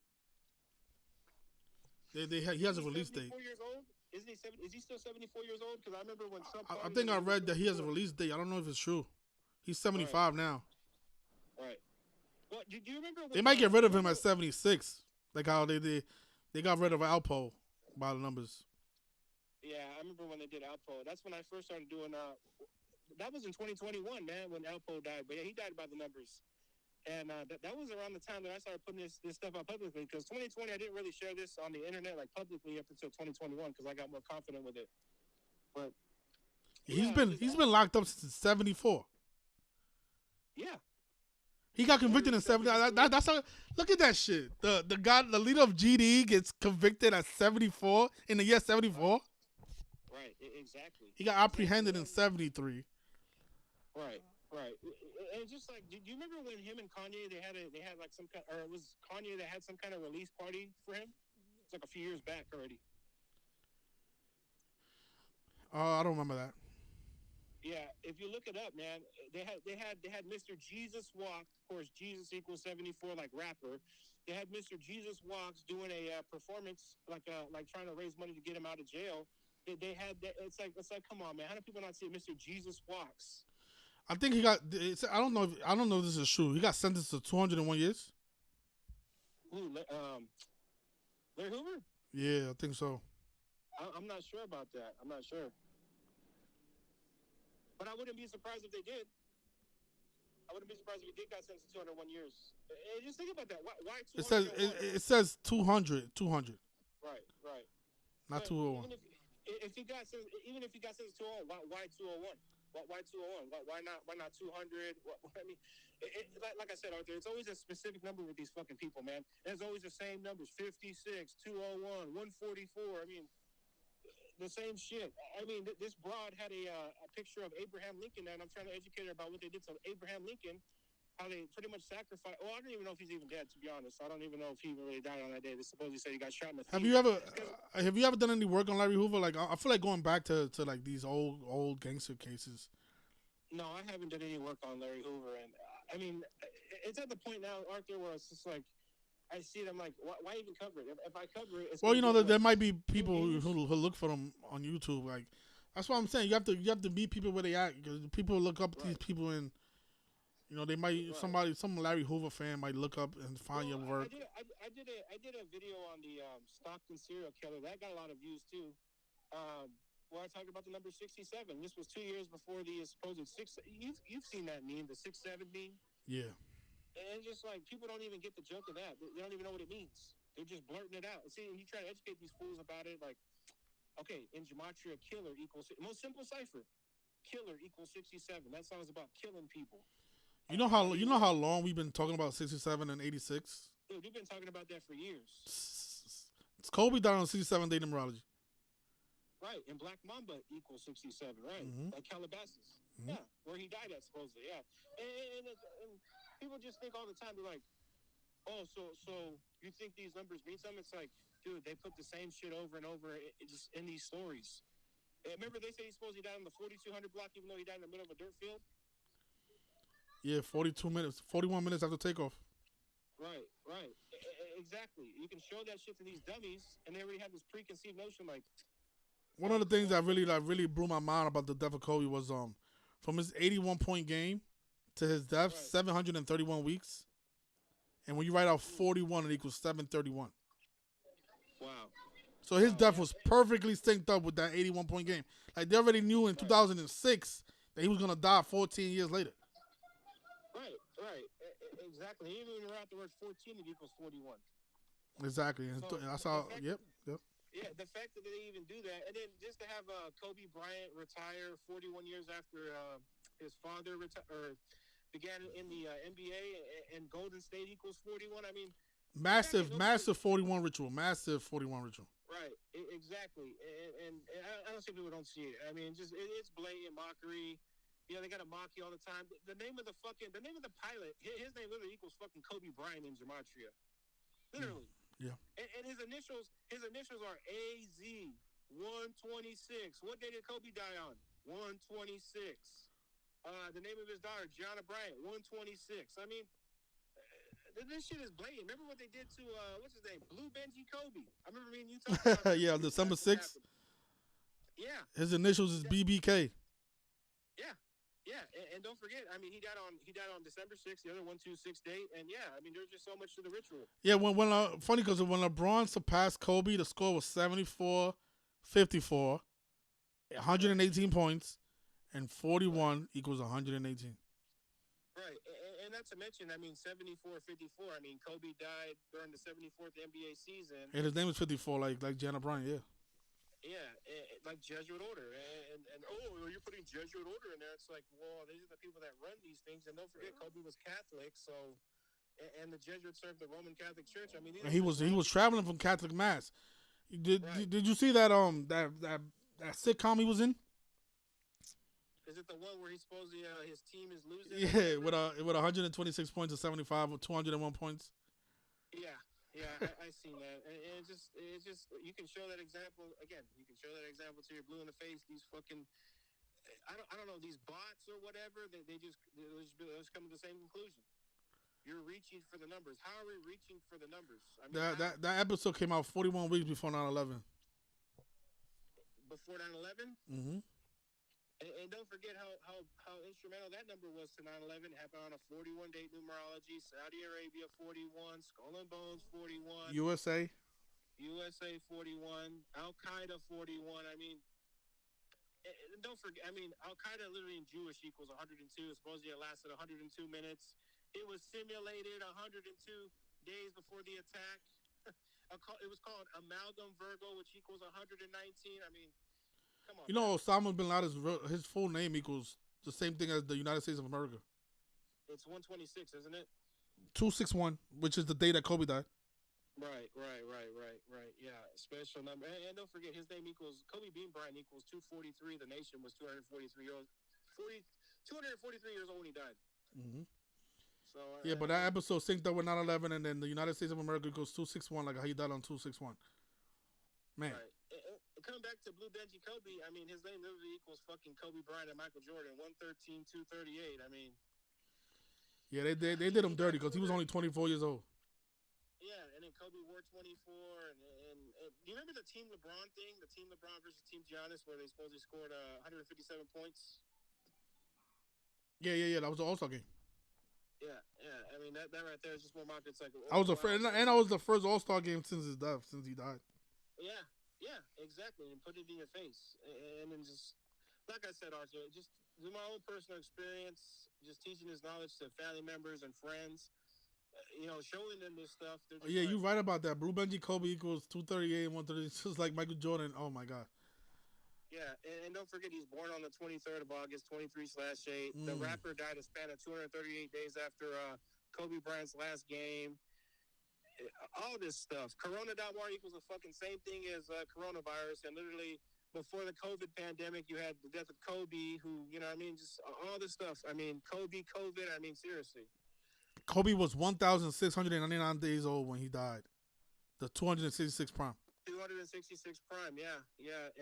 He has a release date. 74 years old? Isn't he? Is he still 74 years old? Because I remember when Trump. I think I read that he has a release date. I don't know if it's true. He's 75 now. Right. Well, do you remember? They might get rid of him at 76, like how they got rid of Alpo by the numbers. Yeah, I remember when they did Alpo. That's when I first started doing. That was in 2021, man, when Alpo died. But yeah, he died by the numbers. And that was around the time that I started putting this stuff out publicly. Because 2020, I didn't really share this on the internet like publicly up until 2021 because I got more confident with it. But he's been locked up since 74. Yeah. He got convicted in 70. That's how. Look at that shit. The leader of GD gets convicted at 74 in the year 74. Right. Exactly. He got apprehended in 73. Right. Right. And it's just like, do you remember when him and Kanye they had like some kind, or it was Kanye that had some kind of release party for him? It's like a few years back already. I don't remember that. Yeah, if you look it up, man, they had Mr. Jesus Walk. Of course, Jesus equals 74, like rapper. They had Mr. Jesus Walks doing a performance, like trying to raise money to get him out of jail. They had that. It's like, come on, man. How do people not see Mr. Jesus Walks? I think he got. I don't know if this is true. He got sentenced to 201 years. Who? Larry Hoover? Yeah, I think so. I'm not sure about that. I'm not sure. But I wouldn't be surprised if they did. I wouldn't be surprised if he did got sentenced to 201 years. Hey, just think about that. Why 201? It says 200. Right. Not but 201. If he got sentenced to 201, why 201? Why 201? Why not 200? I mean, like I said, Arthur, it's always a specific number with these fucking people, man. There's always the same numbers: 56, 201, 144. I mean, the same shit. I mean, this broad had a picture of Abraham Lincoln, and I'm trying to educate her about what they did to Abraham Lincoln, how they pretty much sacrificed. Well, I don't even know if he's even dead, to be honest. I don't even know if he really died on that day. They supposedly say he got shot in the theater. Have you ever done any work on Larry Hoover? Like, I feel like going back to like these old gangster cases. No, I haven't done any work on Larry Hoover, and I mean, it's at the point now, Arthur, where it's just like, I see it, I'm like, why even cover it? If I cover it, it's well, you know, there might be people who look for them on YouTube. Like, that's what I'm saying. You have to meet people where they at, because people look up these people, and you know, they might some Larry Hoover fan might look up and find your work. I did a video on the Stockton serial killer that got a lot of views too. Where I talked about the number 67. This was 2 years before the supposed 6. You've seen that meme, the 6-7 meme. Yeah. And it's just like, people don't even get the joke of that. They don't even know what it means. They're just blurting it out. See, and you try to educate these fools about it, like, okay, in Gematria, killer equals, most simple cipher, killer equals 67. That song is about killing people. You know how long we've been talking about 67 and 86? Dude, we've been talking about that for years. It's Kobe died on 67 day numerology. Right, and Black Mamba equals 67, right? Mm-hmm. Like Calabasas. Mm-hmm. Yeah, where he died at, supposedly, yeah. And people just think all the time, they're like, oh, so you think these numbers mean something? It's like, dude, they put the same shit over and over just in these stories. Remember they say he's supposed to die on the 4200 block even though he died in the middle of a dirt field? Yeah, 41 minutes after takeoff. Right. Exactly. You can show that shit to these dummies, and they already have this preconceived notion like... One of the things that really blew my mind about the death of Kobe was from his 81-point game to his death, 731 weeks. And when you write out 41, it equals 731. Wow. So his death was perfectly synced up with that 81-point game. Like, they already knew in 2006 that he was going to die 14 years later. Right. Exactly. Even when you write out the word 14, it equals 41. Exactly. And So, that's how, yep. Yeah, the fact that they even do that, and then just to have Kobe Bryant retire 41 years after his father began in the NBA, and Golden State equals 41. I mean, massive 41 ritual. Massive 41 ritual. Right, exactly, and I don't see people don't see it. I mean, it's blatant mockery. You know, they gotta mock you all the time. The name of the pilot, his name literally equals fucking Kobe Bryant in Gematria, literally. Yeah. And his initials are AZ 126. What day did Kobe die on? 126. The name of his daughter, Gianna Bryant, 126. I mean, this shit is blatant. Remember what they did to what's his name? Blue Benji Kobe. I remember me and you talking about that. Yeah, December 6th. Yeah. His initials is BBK. Yeah, and don't forget, I mean, he died on December 6th, the other 126 date, and yeah, I mean, there's just so much to the ritual. Yeah, funny because when LeBron surpassed Kobe, the score was 74-54, 118 points, and 41 equals 118. Right, and not to mention, I mean, 74-54. I mean, Kobe died during the 74th NBA season. And his name is 54, like Gianna Bryant, yeah. Yeah, like Jesuit order, and you're putting Jesuit order in there. It's like, well, these are the people that run these things, and don't forget, Kobe was Catholic, so, and the Jesuits served the Roman Catholic Church. I mean, he was traveling from Catholic Mass. Did you see that that sitcom he was in? Is it the one where he's supposedly his team is losing? Yeah, with 126 points and 75 or 201 points. Yeah, I seen that, and it's just you can show that example again. You can show that example to your blue in the face. These fucking, I don't know, these bots or whatever. They just come to the same conclusion. You're reaching for the numbers. How are we reaching for the numbers? I mean, That episode came out 41 weeks before 9/11. Before 9/11. Mm-hmm. And don't forget how instrumental that number was to 9/11. It happened on a 41-day numerology. Saudi Arabia 41, Skull and Bones 41, USA 41, Al Qaeda 41. I mean, and don't forget. I mean, Al Qaeda literally in Jewish equals 102. Supposedly it lasted 102 minutes. It was simulated 102 days before the attack. It was called Amalgam Virgo, which equals 119. I mean, come on. You know, Osama bin Laden's his full name equals the same thing as the United States of America. It's 126, isn't it? 261, which is the day that Kobe died. Right. Yeah, special number. And don't forget, his name equals Kobe Bean Bryant equals 243. The nation was 243 years old when he died. Mm-hmm. So yeah, but that episode synced up with 9/11, and then the United States of America equals 261, like how he died on 261. Man. Right. Coming back to Blue Benji Kobe, I mean, his name literally equals fucking Kobe Bryant and Michael Jordan, 113, 238. I mean. Yeah, they did him dirty because he was only 24 years old. Yeah, and then Kobe wore 24, and do you remember the Team LeBron thing? The Team LeBron versus Team Giannis, where they supposedly scored 157 points? Yeah, that was the All-Star game. Yeah. I mean, that right there is just more markets like. I was and I was the first All-Star game since his death, since he died. Yeah, exactly, and put it in your face, and then just like I said, Arthur, just through my own personal experience, just teaching his knowledge to family members and friends, showing them this stuff. Yeah, you're right about that. Blue Benji Kobe equals 238 and 130, just like Michael Jordan. Oh my God. Yeah, and don't forget he's born on the 23rd of August, 23/8. The rapper died a span of 238 days after Kobe Bryant's last game. All this stuff. Corona.war equals the fucking same thing as coronavirus. And literally before the COVID pandemic, you had the death of Kobe, who, just all this stuff. I mean, Kobe, COVID. I mean, seriously. Kobe was 1,699 days old when he died. The 266 prime. 266 prime, yeah.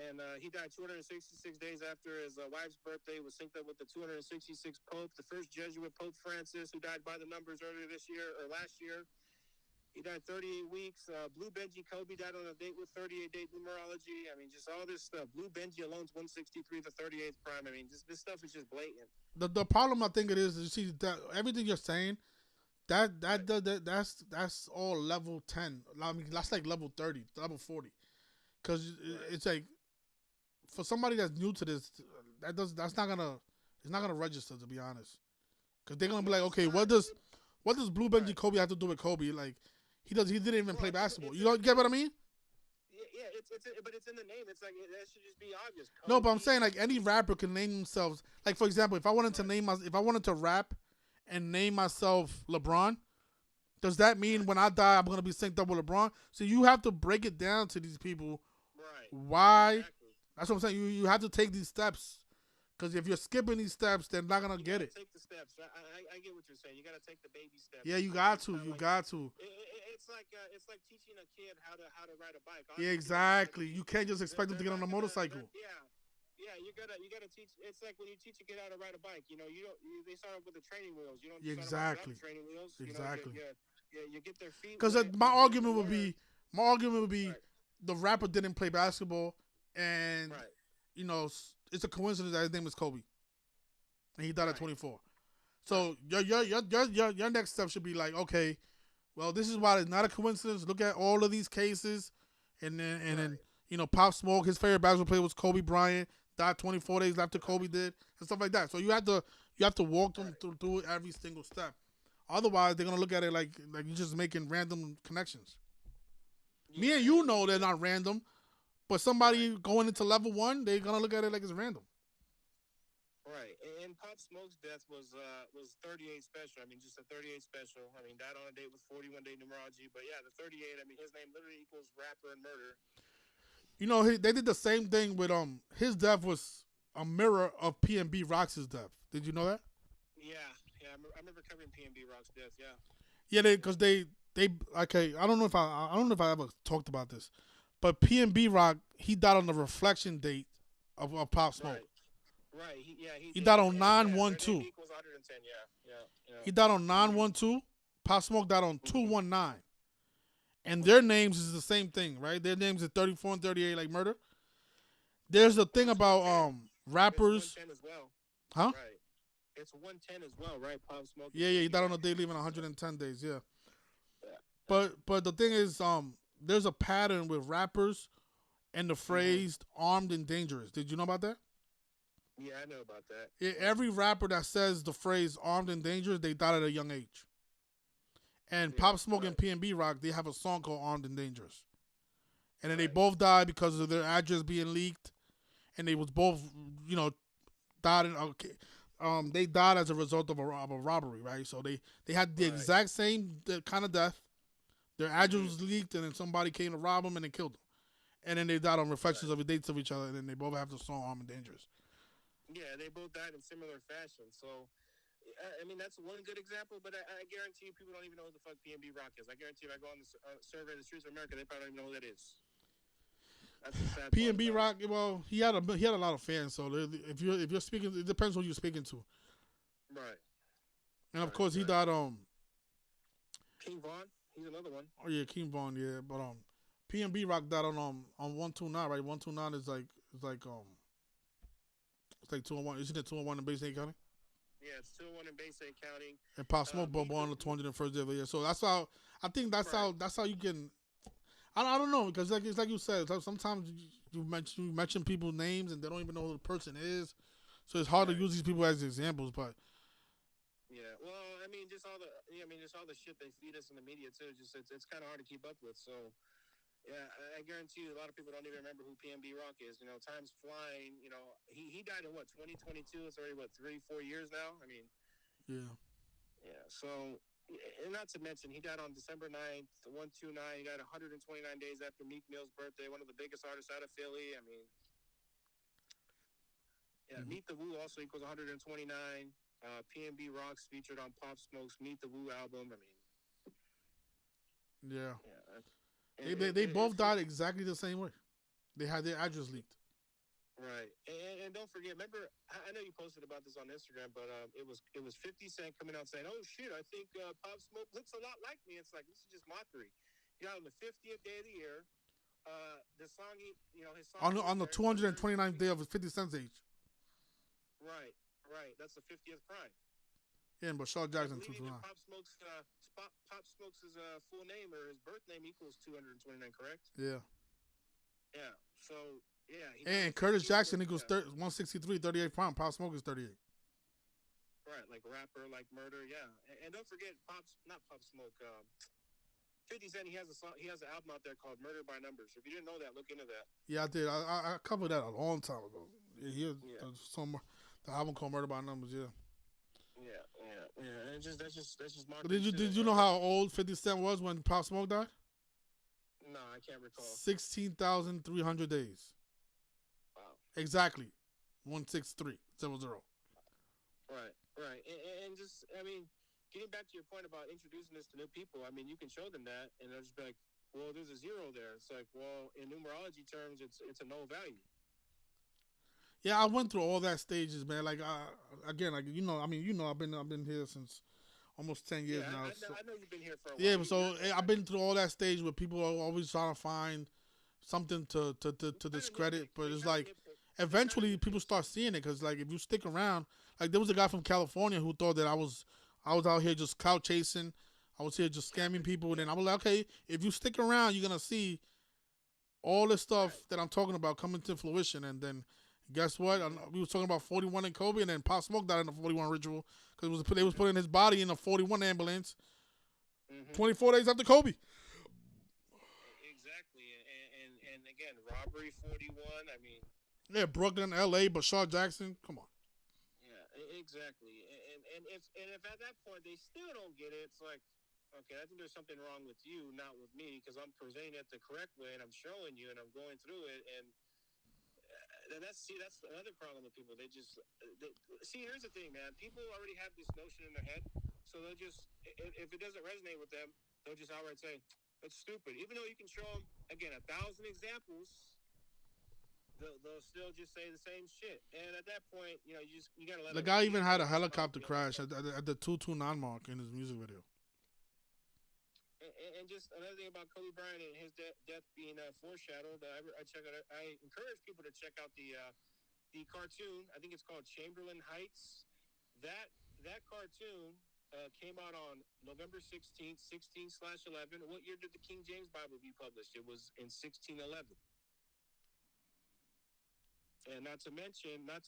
And he died 266 days after his wife's birthday. Was synced up with the 266 Pope, the first Jesuit Pope Francis, who died by the numbers earlier this year or last year. He died 38 weeks. Blue Benji Kobe died on a date with 38-day numerology. I mean, just all this stuff. Blue Benji alone's 163, the 38th prime. I mean, this stuff is just blatant. The problem I think it is you see that everything you're saying, that's all level 10. I mean, that's like level 30, level 40, because it's like for somebody that's new to this, it's not gonna register, to be honest, because they're gonna be like, okay, what does Blue Benji Kobe have to do with Kobe? Like he didn't even play basketball. You get what I mean? Yeah, but it's in the name. It's like that should just be obvious. Kobe. No, but I'm saying like any rapper can name themselves. Like for example, if I wanted to rap and name myself LeBron, does that mean when I die I'm gonna be synced up with LeBron? So you have to break it down to these people. Right. Why? Exactly. That's what I'm saying. You have to take these steps. Because if you're skipping these steps, they're not gonna get it. Take the steps. I get what you're saying. You gotta take the baby steps. Yeah, you got to. It's like teaching a kid how to ride a bike. Yeah, exactly. You can't just expect them to get on a motorcycle. Yeah, you gotta teach. It's like when you teach a kid how to ride a bike. They start off with the training wheels. You don't exactly. Start off with training wheels. Exactly. You get their feet. Because my argument would be right. The rapper didn't play basketball, and it's a coincidence that his name is Kobe, and he died at 24. So your next step should be like, okay, well, this is why it's not a coincidence. Look at all of these cases, and then Pop Smoke, his favorite basketball player was Kobe Bryant, died 24 days after Kobe did, and stuff like that. So you have to walk them through every single step. Otherwise, they're gonna look at it like you're just making random connections. Me and you know they're not random. But somebody going into level 1, they're gonna look at it like it's random. Right, and Pop Smoke's death was 38 special. I mean, just a 38 special. I mean, died on a date with 41-day numerology. But yeah, the 38. I mean, his name literally equals rapper and murder. They did the same thing with his death was a mirror of PNB Rock's death. Did you know that? Yeah. I remember covering PNB Rock's death. Yeah. Yeah, because they okay. I don't know if I ever talked about this, but PNB Rock, he died on the reflection date of Pop Smoke. Right. He died on 9/12. Equals 110. Yeah. He died on 9/12. Pop Smoke died on 2/19. And their names is the same thing, right? Their names are 34 and 38, like murder. There's the thing about rappers. It's 110 as well. Huh? Right. It's 110 as well, right? Pop Smoke. Yeah. He died on a day leaving 110 days. Yeah. But the thing is, there's a pattern with rappers and the phrase "armed and dangerous." Did you know about that? Yeah, I know about that. Yeah, every rapper that says the phrase "armed and dangerous," they died at a young age. And Pop Smoke and PNB Rock, they have a song called "Armed and Dangerous," and then they both died because of their address being leaked, and they was both, died in. They died as a result of a robbery, right? So they had the exact same kind of death. Their address was leaked, and then somebody came to rob them, and they killed them. And then they died on reflections of the dates of each other, and then they both have the song "Armed and Dangerous." Yeah, they both died in similar fashion. So, I mean, that's one good example, but I guarantee you people don't even know who the fuck PNB Rock is. I guarantee if I go on the survey of the streets of America, they probably don't even know who that is. That's the sad PNB Rock, well, he had a lot of fans, so if you're speaking, it depends who you're speaking to. Right. And of course, he died King Von, he's another one. Oh yeah, King Von, yeah, but PNB Rock died on 129, right? 129 is like it's like 201. Isn't it 201 in Bay State County? Yeah, it's 201 in Bay State County. And Pop Smoke born on the 201st day of the year. So that's how I think that's how you can. I don't know, because it's like you said, sometimes you mention people's names and they don't even know who the person is, so it's hard to use these people as examples. But yeah, well, I mean, just all the shit they feed us in the media too. Just it's kind of hard to keep up with. So yeah, I guarantee you, a lot of people don't even remember who PNB Rock is. Time's flying. He died in 2022. It's already 3-4 years now. I mean, yeah. So. And not to mention, he died on December 9th, 129. He died 129 days after Meek Mill's birthday, one of the biggest artists out of Philly. I mean, yeah, Meet the Woo also equals 129. PNB Rock's featured on Pop Smoke's Meet the Woo album. I mean, they both died exactly the same way. They had their address leaked. Right, and don't forget. Remember, I know you posted about this on Instagram, but it was 50 Cent coming out saying, "Oh shit, I think Pop Smoke looks a lot like me." It's like, this is just mockery. On the 50th day of the year, the song his song on the 229th day of his 50 Cent's age. Right. That's the 50th crime. Yeah, and Bashar Jackson 229. Pop Smoke's full name or his birth name equals 229, correct? Yeah. Yeah. So. Yeah, and Curtis Jackson equals 163, 38 prime. Pop Smoke is 38. Right, like rapper, like murder, yeah. And don't forget, not Pop Smoke. 50 Cent, he has an album out there called Murder by Numbers. If you didn't know that, look into that. Yeah, I did. I covered that a long time ago. Yeah, the album called Murder by Numbers. Yeah. Yeah. And that's just Did you know how old 50 Cent was when Pop Smoke died? No, I can't recall. 16,300 days. Exactly, 16300. Right, and just, I mean, getting back to your point about introducing this to new people, I mean, you can show them that, and they'll just be like, "Well, there's a zero there." It's like, well, in numerology terms, it's a null value. Yeah, I went through all that stages, man. Like, again, like I've been here since almost 10 years now. I know you've been here for a while. Yeah, so I've been through all that stage where people are always trying to find something to discredit, but it's like. Eventually, people start seeing it because, like, if you stick around, like, there was a guy from California who thought that I was out here just clout chasing, I was here just scamming people, and then I was like, okay, if you stick around, you're gonna see all the stuff that I'm talking about coming to fruition. And then, guess what? We was talking about 41 and Kobe, and then Pop Smoke died in the 41 ritual because they was putting his body in a 41 ambulance 24 days after Kobe. Exactly, and again, robbery 41. I mean. Yeah, Brooklyn, L.A., Bashar Jackson. Come on. Yeah, exactly. And if at that point they still don't get it, it's like, okay, I think there's something wrong with you, not with me, because I'm presenting it the correct way and I'm showing you and I'm going through it. And that's another problem with people. See, here's the thing, man. People already have this notion in their head, so they'll just, if it doesn't resonate with them, they'll just outright say it's stupid. Even though you can show them again 1,000 examples, they'll still just say the same shit. And at that point, you gotta let the guy even had a helicopter crash at the 229 mark in his music video. And just another thing about Kobe Bryant and his death being foreshadowed, I encourage people to check out the cartoon. I think it's called Chamberlain Heights. That cartoon came out on November 16th, 16/11. What year did the King James Bible be published? It was in 1611. And not to mention that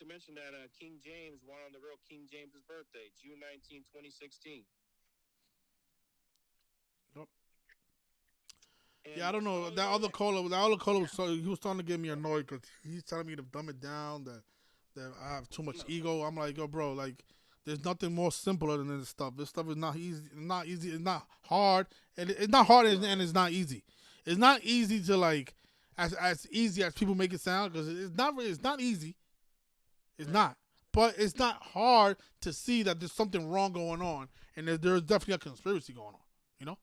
King James won on the real King James's birthday, June 19, 2016. Yeah, I don't know. That other caller was he was starting to get me annoyed because he's telling me to dumb it down, that I have too much ego. I'm like, yo, bro, like, there's nothing more simpler than this stuff. This stuff is not easy. It's not hard. And it's not hard and it's not easy. It's not easy to, like, as easy as people make it sound, because it's not easy. It's not. But it's not hard to see that there's something wrong going on, and there's definitely a conspiracy going on, you know?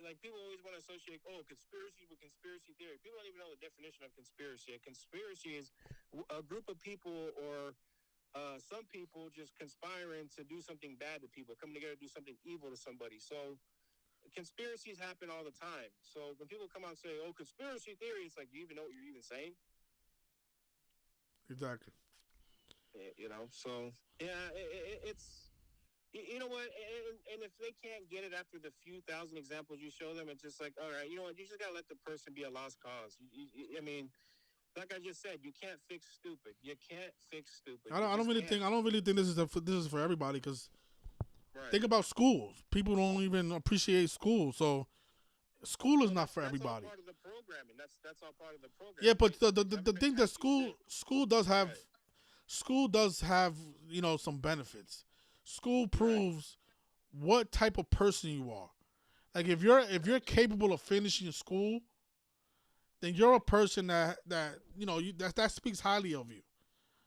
Like, people always want to associate, conspiracy with conspiracy theory. People don't even know the definition of conspiracy. A conspiracy is a group of people or some people just conspiring to do something bad to people, coming together to do something evil to somebody. So conspiracies happen all the time. So when people come out and say, conspiracy theory, it's like, do you even know what you're even saying? Exactly. So, yeah, it's... You know what? And if they can't get it after the few thousand examples you show them, it's just like, all right, you know what? You just gotta let the person be a lost cause. I mean, like I just said, you can't fix stupid. You can't fix stupid. I don't really think this is for everybody, because think about schools. People don't even appreciate school, so school is not for everybody. That's all part of the programming. That's all part of the program. Yeah, but the thing that school does have some benefits. School proves what type of person you are. Like, if you're capable of finishing school, then you're a person that speaks highly of you.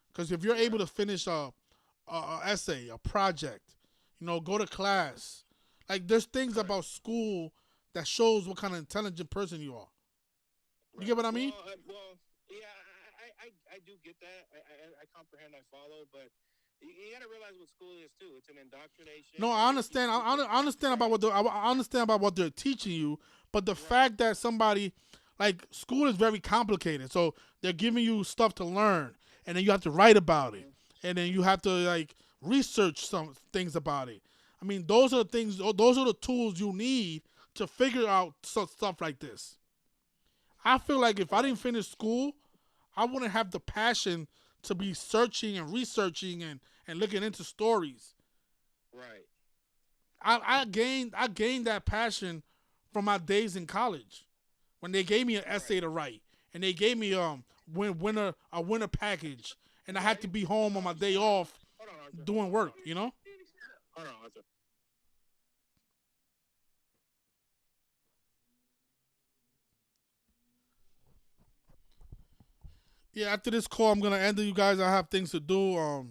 Because if you're able to finish a essay, a project, go to class, like, there's things about school that shows what kind of intelligent person you are. You get what I mean? Well, yeah, I do get that. I comprehend. I follow, but. You gotta realize what school is too. It's an indoctrination. No, I understand. I understand about what they're teaching you, but the fact that somebody, like, school is very complicated. So they're giving you stuff to learn, and then you have to write about it, and then you have to, like, research some things about it. I mean, those are the things. Those are the tools you need to figure out stuff like this. I feel like if I didn't finish school, I wouldn't have the passion to be searching and researching and looking into stories. Right. I gained that passion from my days in college, when they gave me an essay to write, and they gave me a winter package, and I had to be home on my day off doing work. Hold on, Arthur. Yeah, after this call, I'm gonna end it, you guys. I have things to do.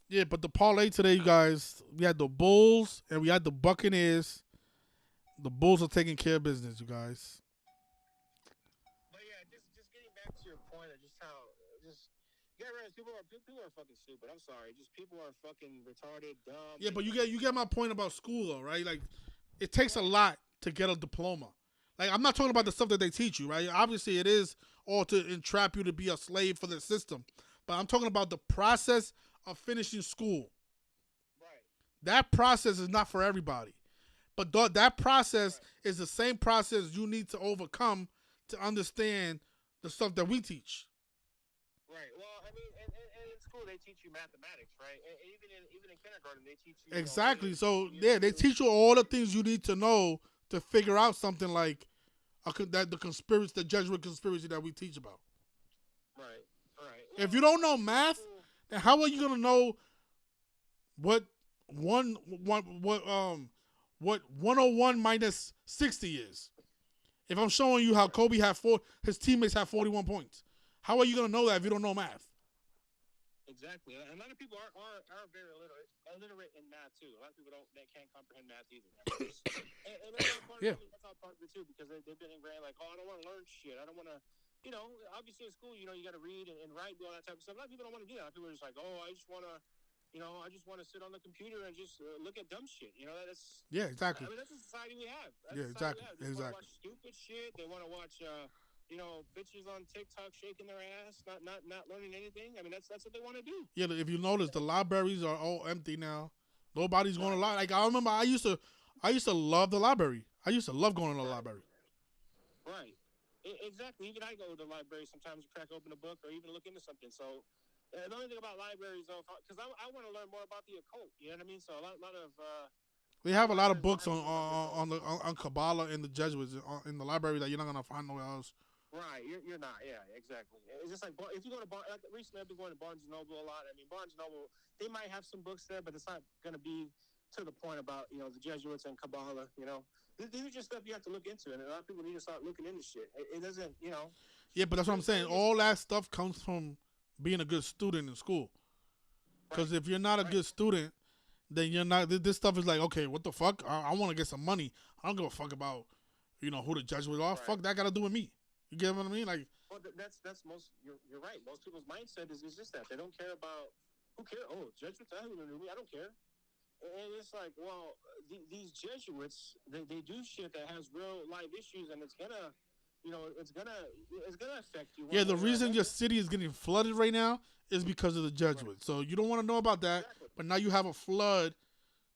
Yeah, but the parlay today, you guys, we had the Bulls and we had the Buccaneers. The Bulls are taking care of business, you guys. But yeah, just getting back to your point of just how you gotta realize people are fucking stupid. I'm sorry, just people are fucking retarded, dumb. Yeah, but you get my point about school though, right? Like, it takes a lot to get a diploma. Like, I'm not talking about the stuff that they teach you, right? Obviously, it is all to entrap you to be a slave for the system. But I'm talking about the process of finishing school. Right. That process is not for everybody. But that process is the same process you need to overcome to understand the stuff that we teach. Right. Well, I mean, and in school they teach you mathematics, right? And even in kindergarten they teach you. Exactly. So yeah, they teach you all the things you need to know to figure out something like the Jesuit conspiracy that we teach about. Right. Well, if you don't know math, then how are you gonna know what 101 minus 60 is? If I'm showing you how Kobe had his teammates had 41 points, How are you gonna know that if you don't know math? Exactly. And a lot of people are very illiterate in math too. A lot of people they can't comprehend math either. and that's all part of it, that's all part of it too, because they've been ingrained like, oh, I don't want to learn shit. I don't want to, obviously in school, you got to read and write, do all that type of stuff. A lot of people don't want to do that. People are just like, oh, I just want to sit on the computer and just look at dumb shit. That's exactly. I mean, that's the society we have. Exactly. They want to watch stupid shit. They want to watch bitches on TikTok shaking their ass, not learning anything. I mean, that's what they want to do. Yeah, if you notice, the libraries are all empty now. Nobody's going to library. Like, I remember I used to love the library. I used to love going to the library. Right. Exactly. Even I go to the library sometimes to crack open a book or even look into something. So the only thing about libraries, though, because I want to learn more about the occult. You know what I mean? So a lot of they have a lot of books on Kabbalah and the Jesuits in the library that you're not gonna find nowhere else. Right, you're not. Yeah, exactly. It's just like if you go to recently I've been going to Barnes and Noble a lot. I mean, Barnes and Noble, they might have some books there, but it's not going to be to the point about the Jesuits and Kabbalah. These are just stuff you have to look into, and a lot of people need to start looking into shit. It doesn't, Yeah, but that's what I'm saying. All that stuff comes from being a good student in school. Because if you're not a good student, then you're not. This stuff is like, okay, what the fuck? I want to get some money. I don't give a fuck about who the Jesuits are. Right. Fuck that got to do with me. You get what I mean? Like, well, that's most. You're right. Most people's mindset is just that they don't care about who cares. Oh, Jesuits, I don't care. And it's like, well, these Jesuits, they do shit that has real life issues, and it's gonna affect you. Yeah, the reason your city is getting flooded right now is because of the Jesuits. Right. So you don't want to know about that, but now you have a flood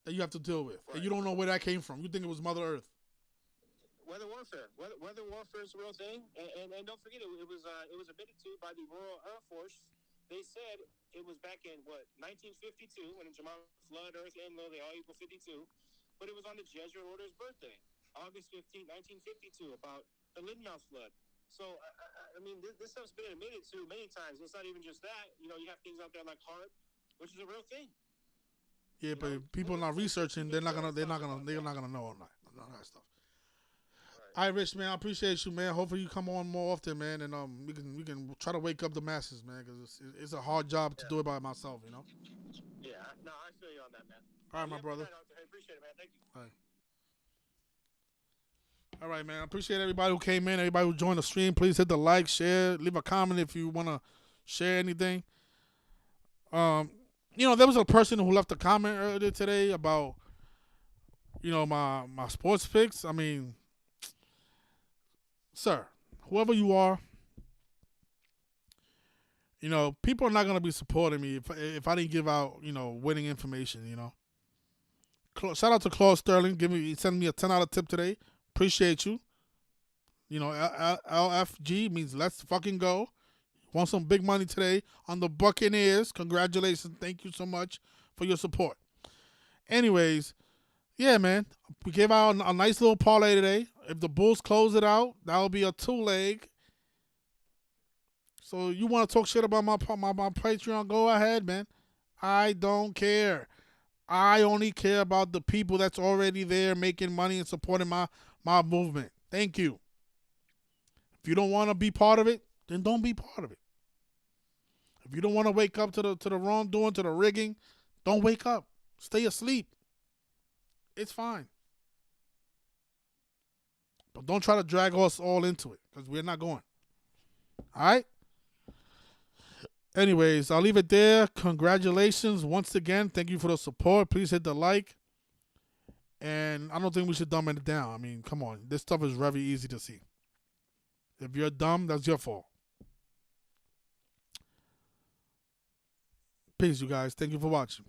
that you have to deal with, and you don't know where that came from. You think it was Mother Earth. Weather warfare. Weather warfare is a real thing, and don't forget it was admitted to by the Royal Air Force. They said it was back in 1952 when the Jamaica flood, Earth and Low, they all equal 52, but it was on the Jesuit order's birthday, August 15, 1952, about the Lynmouth flood. So I mean, this stuff's been admitted to many times. It's not even just that. You have things out there like HAARP, which is a real thing. Yeah, but if people are not researching, they're not gonna know all that stuff. All right, Rich, man, I appreciate you, man. Hopefully you come on more often, man, and we can try to wake up the masses, man, because it's a hard job to do it by myself, Yeah, no, I feel you on that, man. All right, my brother. I appreciate it, man. Thank you. All right, man. I appreciate everybody who came in, everybody who joined the stream. Please hit the like, share, leave a comment if you want to share anything. There was a person who left a comment earlier today about, my sports picks. I mean, sir, whoever you are, people are not going to be supporting me if I didn't give out, winning information, Shout out to Claude Sterling. Send me a 10 tip today. Appreciate you. LFG means let's fucking go. Want some big money today on the Buccaneers. Congratulations. Thank you so much for your support. Anyways, yeah, man. We gave out a nice little parlay today. If the Bulls close it out, that'll be a 2-leg. So you want to talk shit about my Patreon, go ahead, man. I don't care. I only care about the people that's already there making money and supporting my movement. Thank you. If you don't want to be part of it, then don't be part of it. If you don't want to wake up to the wrongdoing, to the rigging, don't wake up. Stay asleep. It's fine. But don't try to drag us all into it, because we're not going. All right? Anyways, I'll leave it there. Congratulations once again. Thank you for the support. Please hit the like. And I don't think we should dumb it down. I mean, come on. This stuff is very easy to see. If you're dumb, that's your fault. Peace, you guys. Thank you for watching.